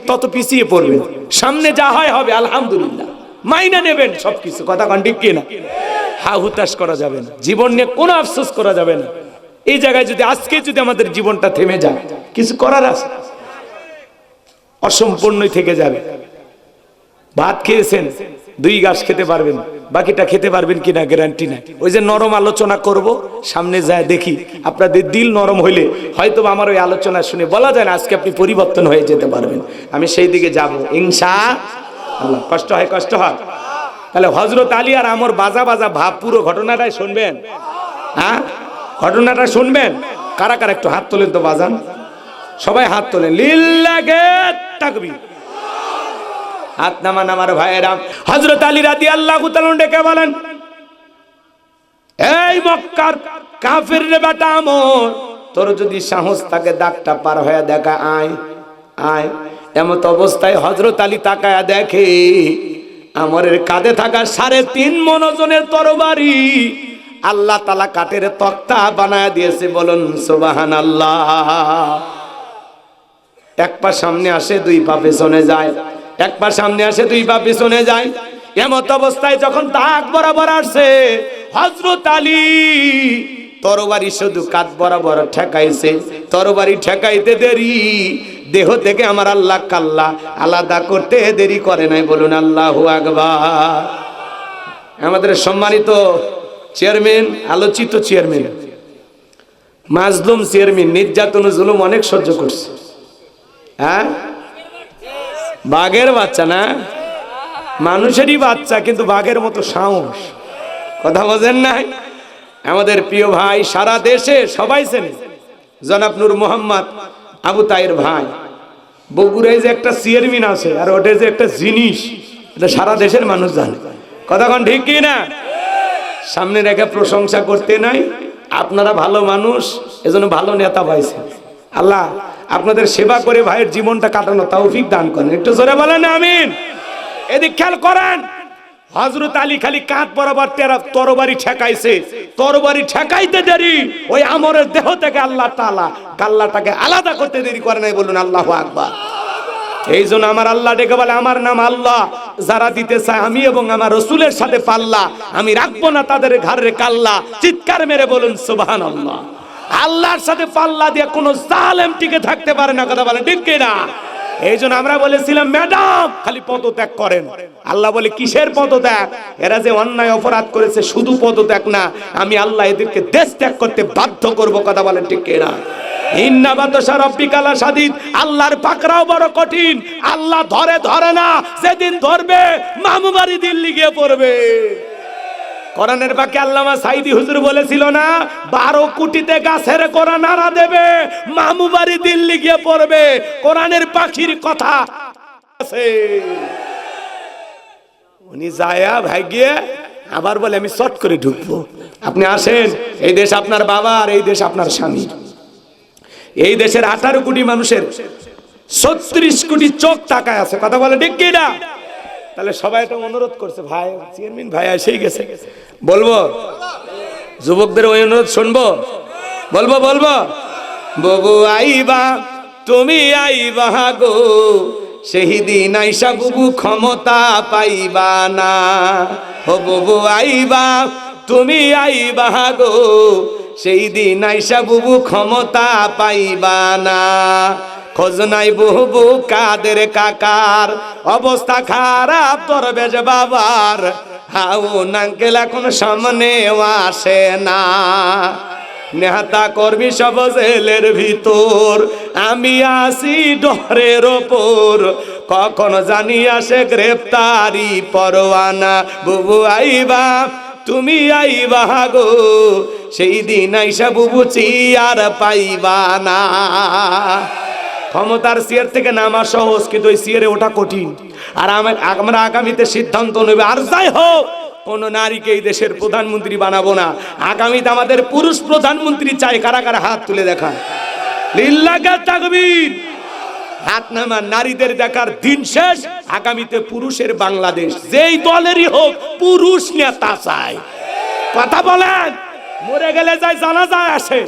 তত পিছিয়ে পড়বেন। সামনে যা হয় হবে, আলহামদুলিল্লাহ, মাইনা নেবেন সবকিছু, কথা কন ঠিক কি না? হাউতাস করা যাবে না, জীবন নিয়ে কোনো আফসোস করা যাবে না। এই জায়গায় যদি আজকে যদি আমাদের জীবনটা থেমে যায়, কিছু করার আছে অসম্পূর্ণই থেকে যাবে। ভাত খেয়েছেন, 2 গাছ খেতে পারবেন, বাকিটা খেতে পারবেন কিনা গ্যারান্টি নাই। ওই যে নরম আলোচনা করব, সামনে যায় দেখি আপনাদের দিল নরম হইলে হয়তো আমার ওই আলোচনা শুনে বলা যায় না আজকে আপনি পরিবর্তন হয়ে যেতে পারবেন। আমি সেই দিকে যাব ইনশাআল্লাহ। কষ্ট হয়, কষ্ট হয়। তাহলে হযরত আলী আর আমর বাজা বাজা ভাব, পুরো ঘটনাটাই শুনবেন। হ্যাঁ, ঘটনাটা শুনবেন। কারা কারা একটু হাত তোলেন তো বাজান, সবাই হাত তোলেন। লিল্লাহি তাকবীর। হাত নামান আমার ভাইয়েরা। হযরত আলী রাদিয়াল্লাহু তাআলা ডেকে বলেন, এই মক্কার কাফের রে বেটা আমর, তোর যদি সাহস থাকে দাগটা পার হয়ে দেখা, আয় আয়। এমত অবস্থায় হযরত আলী তাকায়া দেখে আমরের কাঁধে থাকা 3.5 মণ ওজনের তরবারি আল্লাহ তাআলা কাঠের তক্তা বানায় দিয়েছে। বলুন সুবহানাল্লাহ। এক পা সামনে আসে, 2 পা পেছনে যায়, এক পা সামনে আসে, 2 পা পেছনে যায়। এমত অবস্থায় যখন দাগ বরাবর আসছে, হযরত আলী তরবারি শুধু কাঁধ বরাবর ঠেকাইছে। তরবারি ঠেকাইতে দেরি, দেহ থেকে আমার আল্লাহ কাল্লা আলাদা করতে দেরি করে নাই। বলুন আল্লাহু আকবার। আমাদের সম্মানিত চেয়ারম্যান, আলোচিত চেয়ারম্যান, মাজলুম চেয়ারম্যান, নির্যাতন জুলুম অনেক সহ্য করছে। হ্যাঁ, বাঘের বাচ্চা না, মানুষেরই বাচ্চা, কিন্তু বাঘের মতো সাহস, কথা বোঝেন নাই? আমাদের প্রিয় ভাই, সারা দেশে সবাই চেনে, জনাব নূর মোহাম্মদ আবু তাইর ভাই। বগুড়ায় যে একটা চেয়ারম্যান আছে, আর ওটা যে একটা জিনিস, এটা সারা দেশের মানুষ জানে, কথা কোন ঠিক কি না? সামনে রেখে প্রশংসা করতে নাই। আপনারা ভালো মানুষ, এজন্য ভালো নেতা পাইছেন। আল্লাহ আপনাদের সেবা করে ভাইয়ের জীবনটা কাটানো তৌফিক দান করেন। একটু জোরে বলেন আমিন। এদিক খেয়াল করেন, হযরত আলী খালি কাঁধ বরাবর তরবারি ঠেকাইছে। তরবারি ঠেকাইতে দেরি, ওই আমরের দেহ থেকে আল্লাহ তাআলা কাল্লাটাকে আলাদা করতে দেরি করে নাই। বলুন আল্লাহু আকবার। এই জন্য আমার আল্লাহ ডেকে বলে, আমার নাম আল্লাহ, যারা দিতে চায় আমি এবং আমার রাসূলের সাথে পাল্লা, আমি রাখবো না তাদের ঘাড়ে কাল্লা। চিৎকার মেরে বলুন সুবহানাল্লাহ। আল্লাহর সাথে পাল্লা দিয়ে কোনো জালেম টিকে থাকতে পারে না, কথা বলেন ঠিক কি না? এই জন্য আমরা বলেছিলাম, ম্যাডাম খালি পদত্যাগ করেন। আল্লাহ বলে, কিসের পদত্যাগ? এরা যে অন্যায় অপরাধ করেছে, শুধু পদত্যাগ না, আমি আল্লাহ এদেরকে দেশ ত্যাগ করতে বাধ্য করব, কথা বলেন ঠিক কি না? ইন্না বাতাশা রাব্বিকা লাশাদীদ। আল্লাহর পাকড়াও বড় কঠিন। আল্লাহ ধরে না, যেদিন ধরবে মামু বাড়ি দিল্লি গিয়ে পড়বে। কোরআনের বাক্যে আল্লামা সাইদি হুজুর বলেছিল না, 12 কোটিতে গাছের কোরআন নারা দেবে, মামু বাড়ি দিল্লি গিয়ে পড়বে। কোরআনের পাখির কথা আছে। উনি যায়া ভাগ্যে আবার বলে, আমি শর্ট করে ঢুকবো, আপনি আসেন। এই দেশ আপনার বাবার, এই দেশ আপনার স্বামী। এই দেশের 18 কোটি মানুষের 36 কোটি চোখ তাকায় আছে, কথা বলে ঠিক কি না? তাহলে সবাই এটা অনুরোধ করছে, ভাই চেয়ারম্যান ভাই এসেই গেছে, বলবো যুবকদের ওই অনুরোধ শুনবো, বলবো বাবু আইবা তুমি আইবা গো, সেই দিন আইসা বুবু ক্ষমতা পাইবা না। ও বাবু আইবা তুমি আইবা গো, সেই দিন আইসা বুবু ক্ষমতা পাইবা না। খোঁজ নাই বুবু কাদের কাকার, অবস্থা খারাপ দরবেশ বাবার, হাউ নাঙ্কেল এখন সামনে আসে না। নেহাতা কর্মী সব জেলের ভিতর, আমি আসি ডরের ওপর, কখন জানি আসে গ্রেফতারি পরোয়ানা। বুবু আইবা তুমি আইবা গো, সেই দিন আইসা বুবু চিয়ার পাইবা না। ক্ষমতার চেয়ার থেকে নামা সহজ, কিন্তু ওই চেয়ারে ওটা কঠিন। আর আমরা আগামীতে সিদ্ধান্ত নেব, আর যাই হোক কোন নারীকে এই দেশের প্রধানমন্ত্রী বানাবো না। আগামীতে আমাদের পুরুষ প্রধানমন্ত্রী চাই। কারা কারা হাত তুলে দেখান, লিল্লাহি তাকবীর। হাত নামান, নারীদের দেখার দিন শেষ। আগামীতে পুরুষের বাংলাদেশ, যেই দলেরই হোক পুরুষ নেতা চাই। কথা বলেন, মরে গেলে যাই জানাজা আসে,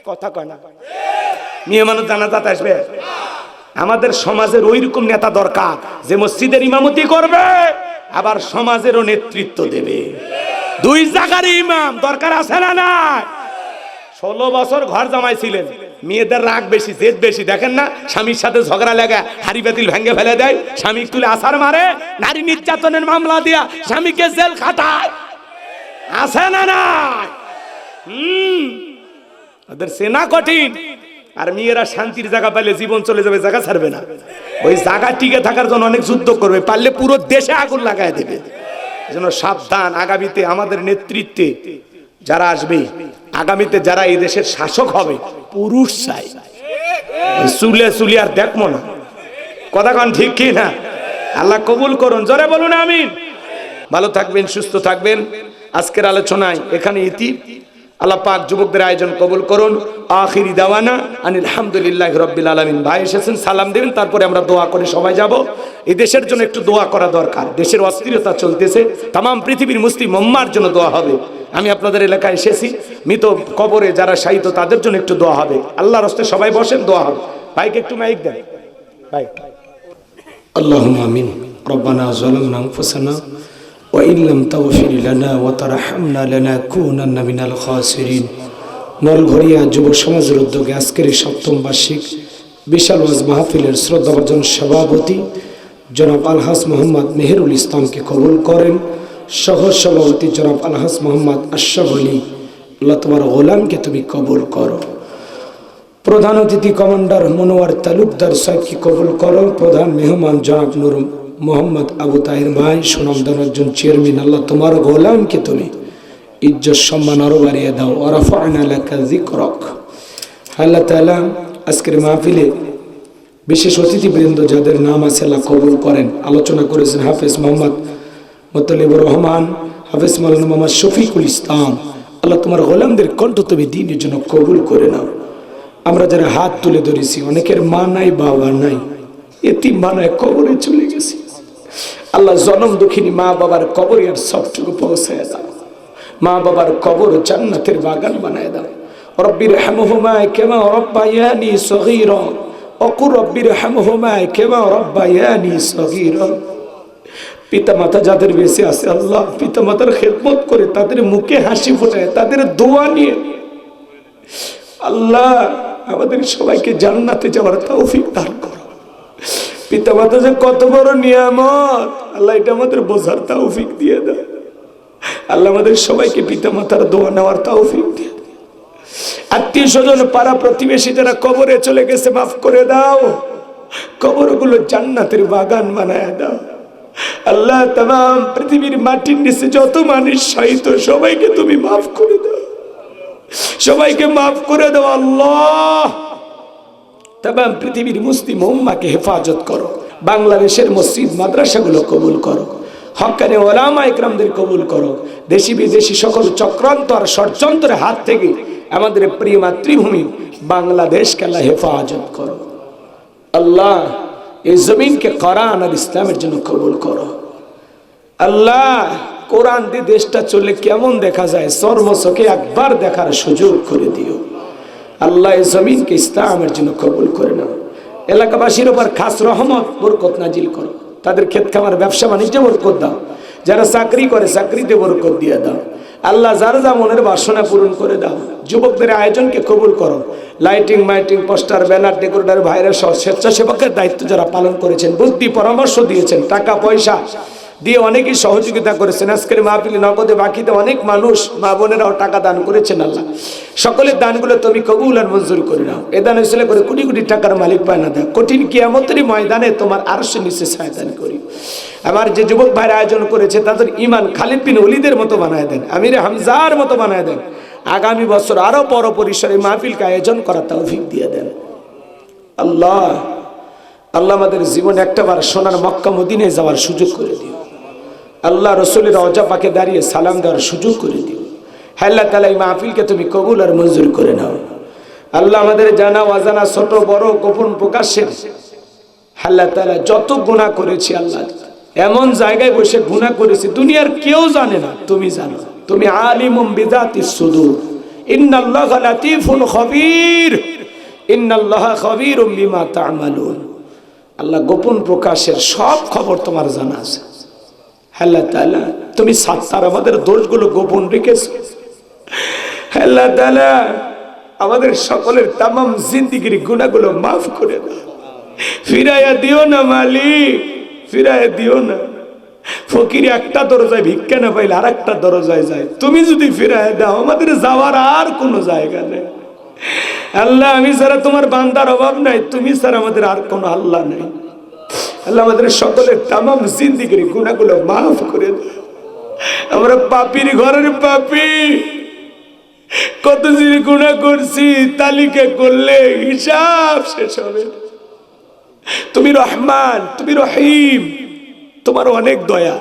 কথা কয় না? মেয়ে মানুষ জানাজাতে আসবে? আমাদের সমাজের ওই রকম নেতা দরকার, যে মসজিদের ইমামতি করবে আবার সমাজেরও নেতৃত্ব দেবে। দুই জায়গার ইমাম দরকার আছে না? না। 16 বছর ঘর জামাইছিলেন, মেয়েদের রাগ বেশি, জেদ বেশি। দেখেন না, স্বামীর সাথে ঝগড়া লাগা হাড়ি পাতিল ভেঙে ফেলে দেয়, স্বামী তুলে আছাড় মারে, নারী নির্যাতনের মামলা দিয়া স্বামীকে জেল খাটায়, আছে না? না। ওদের সেনা কঠিন। আর মেয়েরা শান্তির জায়গা পেলে জীবন চলে যাবে, জায়গা ছাড়বে না। ওই জায়গা টিকে থাকার জন্য অনেক যুদ্ধ করবে, পারলে পুরো দেশে আগুন লাগায় দেবে। এজন্য সাবধান। আগামীতে আমাদের নেতৃত্বে যারা আসবে, আগামীতে যারা এই দেশের শাসক হবে, পুরুষ চাই। চুলে আর দেখবো না, কথা কন ঠিক কি না? আল্লাহ কবুল করুন, জোরে বলুন আমিন। ভালো থাকবেন, সুস্থ থাকবেন। আজকের আলোচনায় এখানে ইতি। আল্লাহ পাক যুবকদের আয়োজন কবুল করুন। আখিরি দাওয়ানা আনিল হামদুলিল্লাহি রাব্বিল আলামিন। ভাই এসেছেন, সালাম দেবেন, তারপরে আমরা দোয়া করে সবাই যাব। এই দেশের জন্য একটু দোয়া করা দরকার। দেশের অস্থিরতা চলতেছে, তাম পৃথিবীর মুসলিম উম্মার জন্য দোয়া হবে। আমি আপনাদের এলাকায় এসেছি, মৃত কবরে যারা শায়িত তাদের জন্য একটু দোয়া হবে। আল্লাহর রাস্তায় সবাই বসেন, দোয়া হবে। ভাইকে একটু মাইক দেন ভাই। আল্লাহুম্মা আমিন। রব্বানা যালামনা আনফুসানা ওয়া ইল্লাম তাগফির লানা ওয়া তারহামনা লানাকুনান্না মিনাল খাসিরিন। নলঘরিয়া যুব সমাজের উদ্যোগে আজকের এই 7ম বার্ষিক বিশাল ওয়াজ মাহফিলের শ্রদ্ধাভাজন সভাপতি জনাব আলহাজ মোহাম্মদ মেহেরুল ইসলামকে কবুল করেন। সহ সভাপতি জনাব আলহাজ মোহাম্মদ আশরাফ আলী, আল্লাহ তোমার গোলামকে তুমি কবুল করো। প্রধান অতিথি কমান্ডার মনোয়ার তালুকদার সাহেবকে কবুল করো। প্রধান মেহমান জনাব নূর মোহাম্মদ আবু তাহির ভাই, সুনামধন্য একজন চেয়ারম্যান, আল্লাহ তোমার গোলামকে তুমি ইজ্জত সম্মান আরো বাড়িয়ে দাও। ওয়ারাফা'না লাকা যিকরাক। আল্লাহ তাআলা আজকের মাহফিলে বিশেষ অতিথিবৃন্দ যাদের নাম আছে আল্লাহ কবুল করেন। আলোচনা করেছেন হাফেজ মোহাম্মদ মুতালিবুর রহমান, হাফেজ মাওলানা মোহাম্মদ শফিকুল ইসলাম। আল্লাহ তোমার গোলামদের কণ্ঠ তুমি দ্বীনের জন্য কবুল করে নাও। আমরা যারা হাত তুলে ধরেছি, অনেকের মা নাই, বাবা নাই, এতিম বানায় কবরে চলে গেছি। আল্লাহ জনম দুঃখিনী মা বাবার কবরে আর সবটুকু পৌঁছায় দাও। মা বাবার কবর জান্নাতের বাগান বানায় দাও। রব্বির হামহুমা কামা রাব্বায়ানি সগীরা, ওয়াকুর রব্বির হামহুমা কামা রাব্বায়ানি সগীরা। পিতা মাতা যাদের বেঁচে আছে, আল্লাহ পিতা মাতার খেদমত করে তাদের মুখে হাসি ফোটায়, তাদের দোয়া নিয়ে আল্লাহ আমাদের সবাইকে জান্নাতে যাওয়ার তৌফিক দান করো। পিতা মাতা যে কত বড় নিয়ামত, আল্লাহ এটা আমাদের বোঝার তৌফিক দিয়ে দাও। আল্লাহ আমাদের সবাইকে পিতা মাতার দোয়া নেওয়ার তৌফিক দিয়ে দাও। আত্মীয় স্বজন পাড়া প্রতিবেশী যারা কবরে চলে গেছে, মাফ করে দাও। কবরগুলো জান্নাতের বাগান বানায় দাও। আল্লাহ তাম পৃথিবীর মাটির নিচে যত মানুষ শায়িত, সবাইকে তুমি মাফ করে দাও, সবাইকে মাফ করে দাও। আল্লাহ তাম পৃথিবীর মুসলিম উম্মাকে হেফাজত করো। বাংলাদেশের মসজিদ মাদ্রাসাগুলো কবুল করো। হক্কানি ওলামা ইকরামদের কবুল করো। দেশি বিদেশি সকল চক্রান্ত আর ষড়যন্ত্রের হাত থেকে আমাদের প্রিয় মাতৃভূমি বাংলাদেশকে আল্লাহ হেফাজত করো। আল্লাহ এই জমিনকে কোরআন আর ইসলামের জন্য কবুল করো। আল্লাহ কোরআন দিয়ে দেশটা চললে কেমন দেখা যায় চর্মচোখে একবার দেখার সুযোগ করে দিও। আল্লাহ এই জমিনকে ইসলামের জন্য কবুল করে নাও। এলাকাবাসীর উপর খাস রহমত বরকত নাজিল করো। তাদের ক্ষেত খামার ব্যবসা বাণিজ্যে বরকত দাও। যারা চাকরি করে চাকরিতে বরকত দিয়ে দাও। আল্লাহ যার যা মনের বাসনা পূরণ করে দাও। যুবকদের আয়োজনকে কবুল করো। লাইটিং মাইটিং পোস্টার ব্যানার ডেকোরেটর ভাইরাস সহ স্বেচ্ছাসেবকের দায়িত্ব যারা পালন করেছেন, বুদ্ধি পরামর্শ দিয়েছেন, টাকা পয়সা দিয়ে অনেকেই সহযোগিতা করেছেন। আজকের মাহফিলে নগদে বাকিতে অনেক মানুষ মা বোনেরাও টাকা দান করেছেন। আল্লাহ সকলের দানগুলো তুমি কবুল আর মঞ্জুর করে নাও। এ দান হয়েছিল করে কোটি কোটি টাকার মালিক পায়না দেয়। কঠিন কিয়ামতের ময়দানে তোমার আরশের নিচে ছায়া করি। আমার যে যুবক ভাইরা আয়োজন করেছে তাদের ইমান খালিদ বিন ওলীদের মতো বানায় দেন, আমির হামজার মতো বানায় দেন। আগামী বছর আরো বড় পরিসরে মাহফিলকে আয়োজন করার তৌফিক দিয়ে দেন। আল্লাহ আল্লাহ আমাদের জীবনে একটাবার সোনার মক্কা মদিনায় যাওয়ার সুযোগ করে দিও। আল্লাহ রসুলের রওজা পাকে দাঁড়িয়ে সালাম দেওয়ার সুযোগ করে দিও। হ্যাঁ আল্লাহ তাআলা এই মাহফিলকে তুমি কবুল আর মঞ্জুর করে নাও। আল্লাহ আমাদের জানা অজানা ছোট বড় গোপন প্রকাশের আল্লাহ তাআলা যত গুনাহ করেছি, আল্লাহ এমন জায়গায় বসে গুনাহ করেছি দুনিয়ার কেউ জানে না, তুমি জানো। তুমি আলিমুম বিযাতিস সুদূর, ইন্নাল্লাহা লাতীফুন খবীর, ইন্নাল্লাহা খবীরুম বিমা তা'মালুন। আল্লাহ গোপন প্রকাশের সব খবর তোমার জানা আছে। আল্লাহ তাআলা তুমি সাত্তার, আমাদের দোষগুলো গোপন রেখেছো। আল্লাহ তাআলা আমাদের সকলের তামাম জিন্দেগির গুনাহগুলো মাফ করে দাও। ফিরাইয়া দিও না মালিক, ফিরাইয়া দিও না। ফকির একটা দরজায় ভিক্ষা না পাইলে আর একটা দরজায় যায়, তুমি যদি ফিরাইয়া দাও আমাদের যাওয়ার আর কোনো জায়গা নেই। আল্লাহ আমি ছাড়া তোমার বান্দার অভাব নাই, তুমি ছাড়া আমাদের আর কোনো আল্লাহ নাই। আল্লাহ আমাদের সকলের তামাম জিন্দেগির গুনাহগুলো মাফ করে দাও। আমরা পাপীর ঘরের পাপী, কত যে গুনাহ করছি তালিকা করলে হিসাব শেষ হবে। তুমি রহমান, তুমি রহিম, তোমার অনেক দয়া।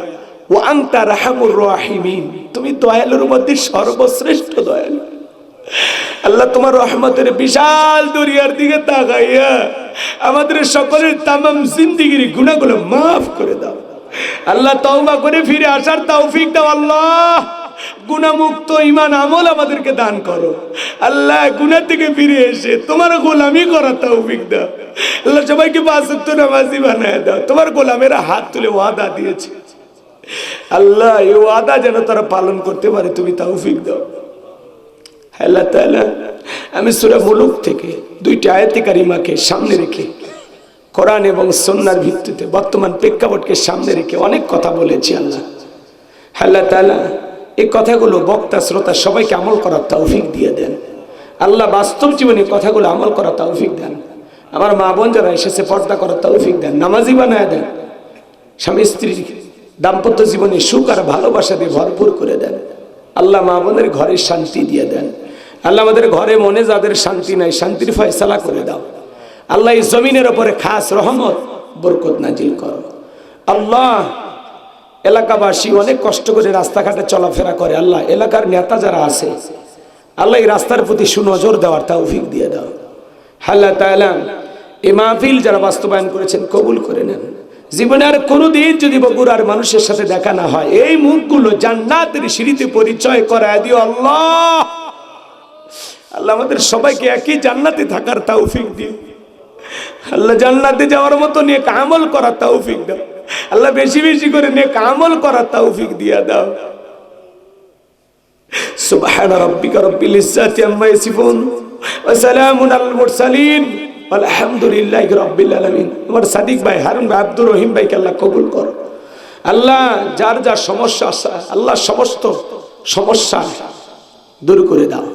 ওয়া আনতা রাহমুর রাহিমিন, তুমি দয়ালুর মধ্যে সর্বশ্রেষ্ঠ দয়ালু। আল্লাহ তোমার রহমতের বিশাল দরিয়ার দিকে তাকাইয়া আমাদের সকলের তামাম জিন্দেগির গুনাহগুলো মাফ করে দাও। আল্লাহ তওবা করে ফিরে আসার তৌফিক দাও। আল্লাহ গুনাহমুক্ত ঈমান আমল আমাদেরকে দান করো। আল্লাহ গুনাহ থেকে ফিরে এসে তোমার গোলামি করার তৌফিক দাও। আল্লাহ সবাইকে পাঁচ ওয়াক্ত নামাজি বানায় দাও। তোমার গোলামেরা হাত তুলে ওয়াদা দিয়েছে, আল্লাহ এই ওয়াদা যেন তারা পালন করতে পারে, তুমি তৌফিক দাও। আল্লাহ তাআলা আমি সূরা মুলুক থেকে দুইটা আয়াতে কারিমাকে সামনে রেখে কোরআন এবং সুন্নাহর ভিত্তিতে বর্তমান প্রেক্ষাপটকে সামনে রেখে অনেক কথা বলেছি। আল্লাহ তাআলা এই কথাগুলো বক্তা শ্রোতা সবাইকে আমল করার তৌফিক দিয়ে দেন। আল্লাহ বাস্তব জীবনে কথাগুলো আমল করার তৌফিক দেন। আমার মা বোন যারা এসেছে পর্দা করার তৌফিক দেন, নামাজি বানায় দেন। স্বামী স্ত্রী দাম্পত্য জীবনে সুখ আর ভালোবাসা দিয়ে ভরপুর করে দেন। আল্লাহ মা বোনের ঘরে শান্তি দিয়ে দেন। আল্লাহ আমাদের ঘরে মনে যাদের শান্তি নাই শান্তির ফয়সালা করে দাও। আল্লাহ এই জমিনের উপরে খাস রহমত বরকত নাজিল করো। আল্লাহ এলাকাবাসী অনেক কষ্ট করে রাস্তাঘাটে চলাফেরা করে, আল্লাহ এলাকার নেতা যারা আছে আল্লাহ এই রাস্তার প্রতি সুনজর দেওয়ার তৌফিক দিয়ে দাও। আল্লাহ তাআলা এই মাহফিল যারা বাস্তবায়ন করেছেন কবুল করে নেন। জীবনে আর কোনোদিন যদি বগুড়ার মানুষের সাথে দেখা না হয়, এই মুখগুলো জান্নাতের সিঁড়িতে পরিচয় করায় দিও। আল্লাহ আল্লাহ আমাদের সবাইকে একই জান্নাতে থাকার তৌফিক দিও। আল্লাহ জান্নাতে যাওয়ার মতো নেক আমল করার তৌফিক দাও। আল্লাহ বেশি বেশি করে নেক আমল করার তৌফিক দিয়া দাও। সুবহান রাব্বিকা রাব্বিল ইজ্জাতি আম্মা ইয়াসিফুন ওয়া সালামুন আলাল মুরসালিন আলহামদুলিল্লাহি রাব্বিল আলামিন। আমার সাদিক ভাই, হারুন ভাই, আব্দুর রহিম ভাইকে আল্লাহ কবুল করো। আল্লাহ যার যার সমস্যা আছে আল্লাহ সমস্ত সমস্যা দূর করে দাও,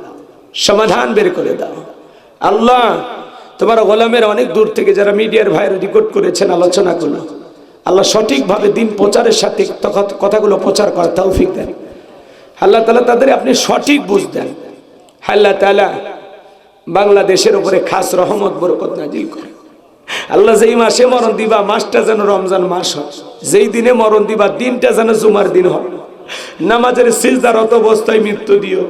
সমাধান বের করে দাও। আল্লাহ তোমার গোলামের অনেক দূর থেকে যারা মিডিয়ার ভাইয়ের রেকর্ড করেছেন আলোচনাগুলো, আল্লাহ সঠিকভাবে দিন প্রচারের সাথে কথাগুলো প্রচার করার তৌফিক দেন। আল্লাহ তাআলা তাদের আপনি সঠিক বুঝ দেন। আল্লাহ তাআলা বাংলাদেশের উপরে খাস রহমত বরকত নাজিল করে। আল্লাহ যেই মাসে মরণ দিবা মাসটা যেন রমজান মাস হয়, যেই দিনে মরণ দিবা দিনটা যেন জুমার দিন হয়। নামাজের সিজদারত অবস্থায় মৃত্যু দিও,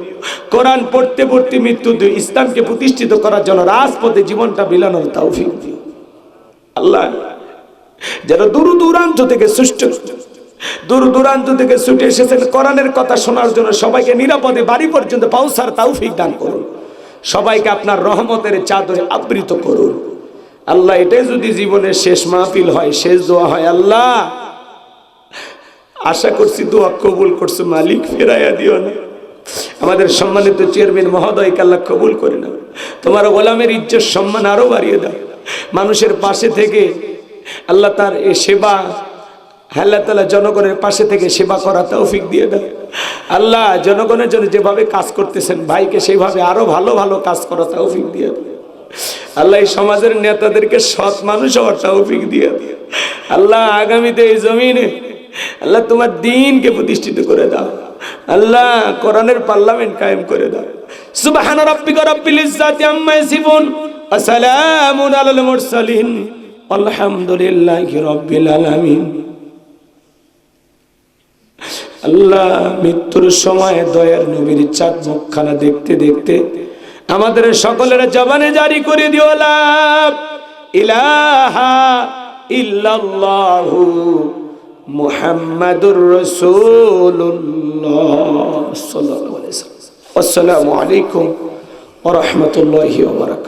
কোরআন পড়তে পড়তে মৃত্যু দিও, ইসলামকে প্রতিষ্ঠিত করার জন্য রাজপথে জীবনটা বিলানোর তৌফিক দিও। আল্লাহ যারা দূর দূরান্ত থেকে দূর দূরান্ত থেকে ছুটে এসেছেন কোরআনের কথা শোনার জন্য, সবাইকে নিরাপদে বাড়ি পর্যন্ত পৌঁছার তৌফিক দান করুন। সবাইকে আপনার রহমতের চাদরে আবৃত করুন। আল্লাহ এটাই যদি জীবনের শেষ মাহফিল হয়, শেষ দোয়া হয়, আল্লাহ আশা করছি দোয়া কবুল করছে, মালিক ফেরাইয়া দিও না। আমাদের সম্মানিত চেয়ারম্যান মহোদয়কে আল্লাহ কবুল করে না। তোমার গোলামের ইজ্জত সম্মান আরো বাড়িয়ে দাও। মানুষের পাশে থেকে আল্লাহ তার এই সেবা, আল্লাহ তাআলা জনগণের পাশে থেকে সেবা করা তৌফিক দিয়ে দাও। আল্লাহ জনগণের জন্য যেভাবে কাজ করতেছেন ভাইকে সেইভাবে আরো ভালো ভালো কাজ করা তৌফিক দিয়ে দাও। আল্লাহ এই সমাজের নেতাদেরকে সৎ মানুষ হওয়ার তৌফিক দিয়ে দাও। আল্লাহ আগামীতে এই জমিনে আল্লাহ তোমার দ্বীনকে প্রতিষ্ঠিত করে দাও। আল্লাহ কোরআনের পার্লামেন্ট কায়েম করে দাও। সুবহান রাব্বিকা রাব্বিল ইজ্জাতি আম্মা ইয়াসিফুন ওয়া সালামুন আলাল মুরসালিন আলহামদুলিল্লাহি রাব্বিল আলামিন। আল্লাহ মৃত্যুর সময় দয়ার নবীর চাঁদ মুখখানা দেখতে দেখতে আমাদের সকলের জবানে জারি করে দিও লা ইলাহা ইল্লাল্লাহু মুহাম্মাদুর রাসূলুল্লাহ সাল্লাল্লাহু আলাইহি ওয়াসাল্লাম। আসসালামু আলাইকুম ওয়া রাহমাতুল্লাহি ওয়া বারাকাতুহু।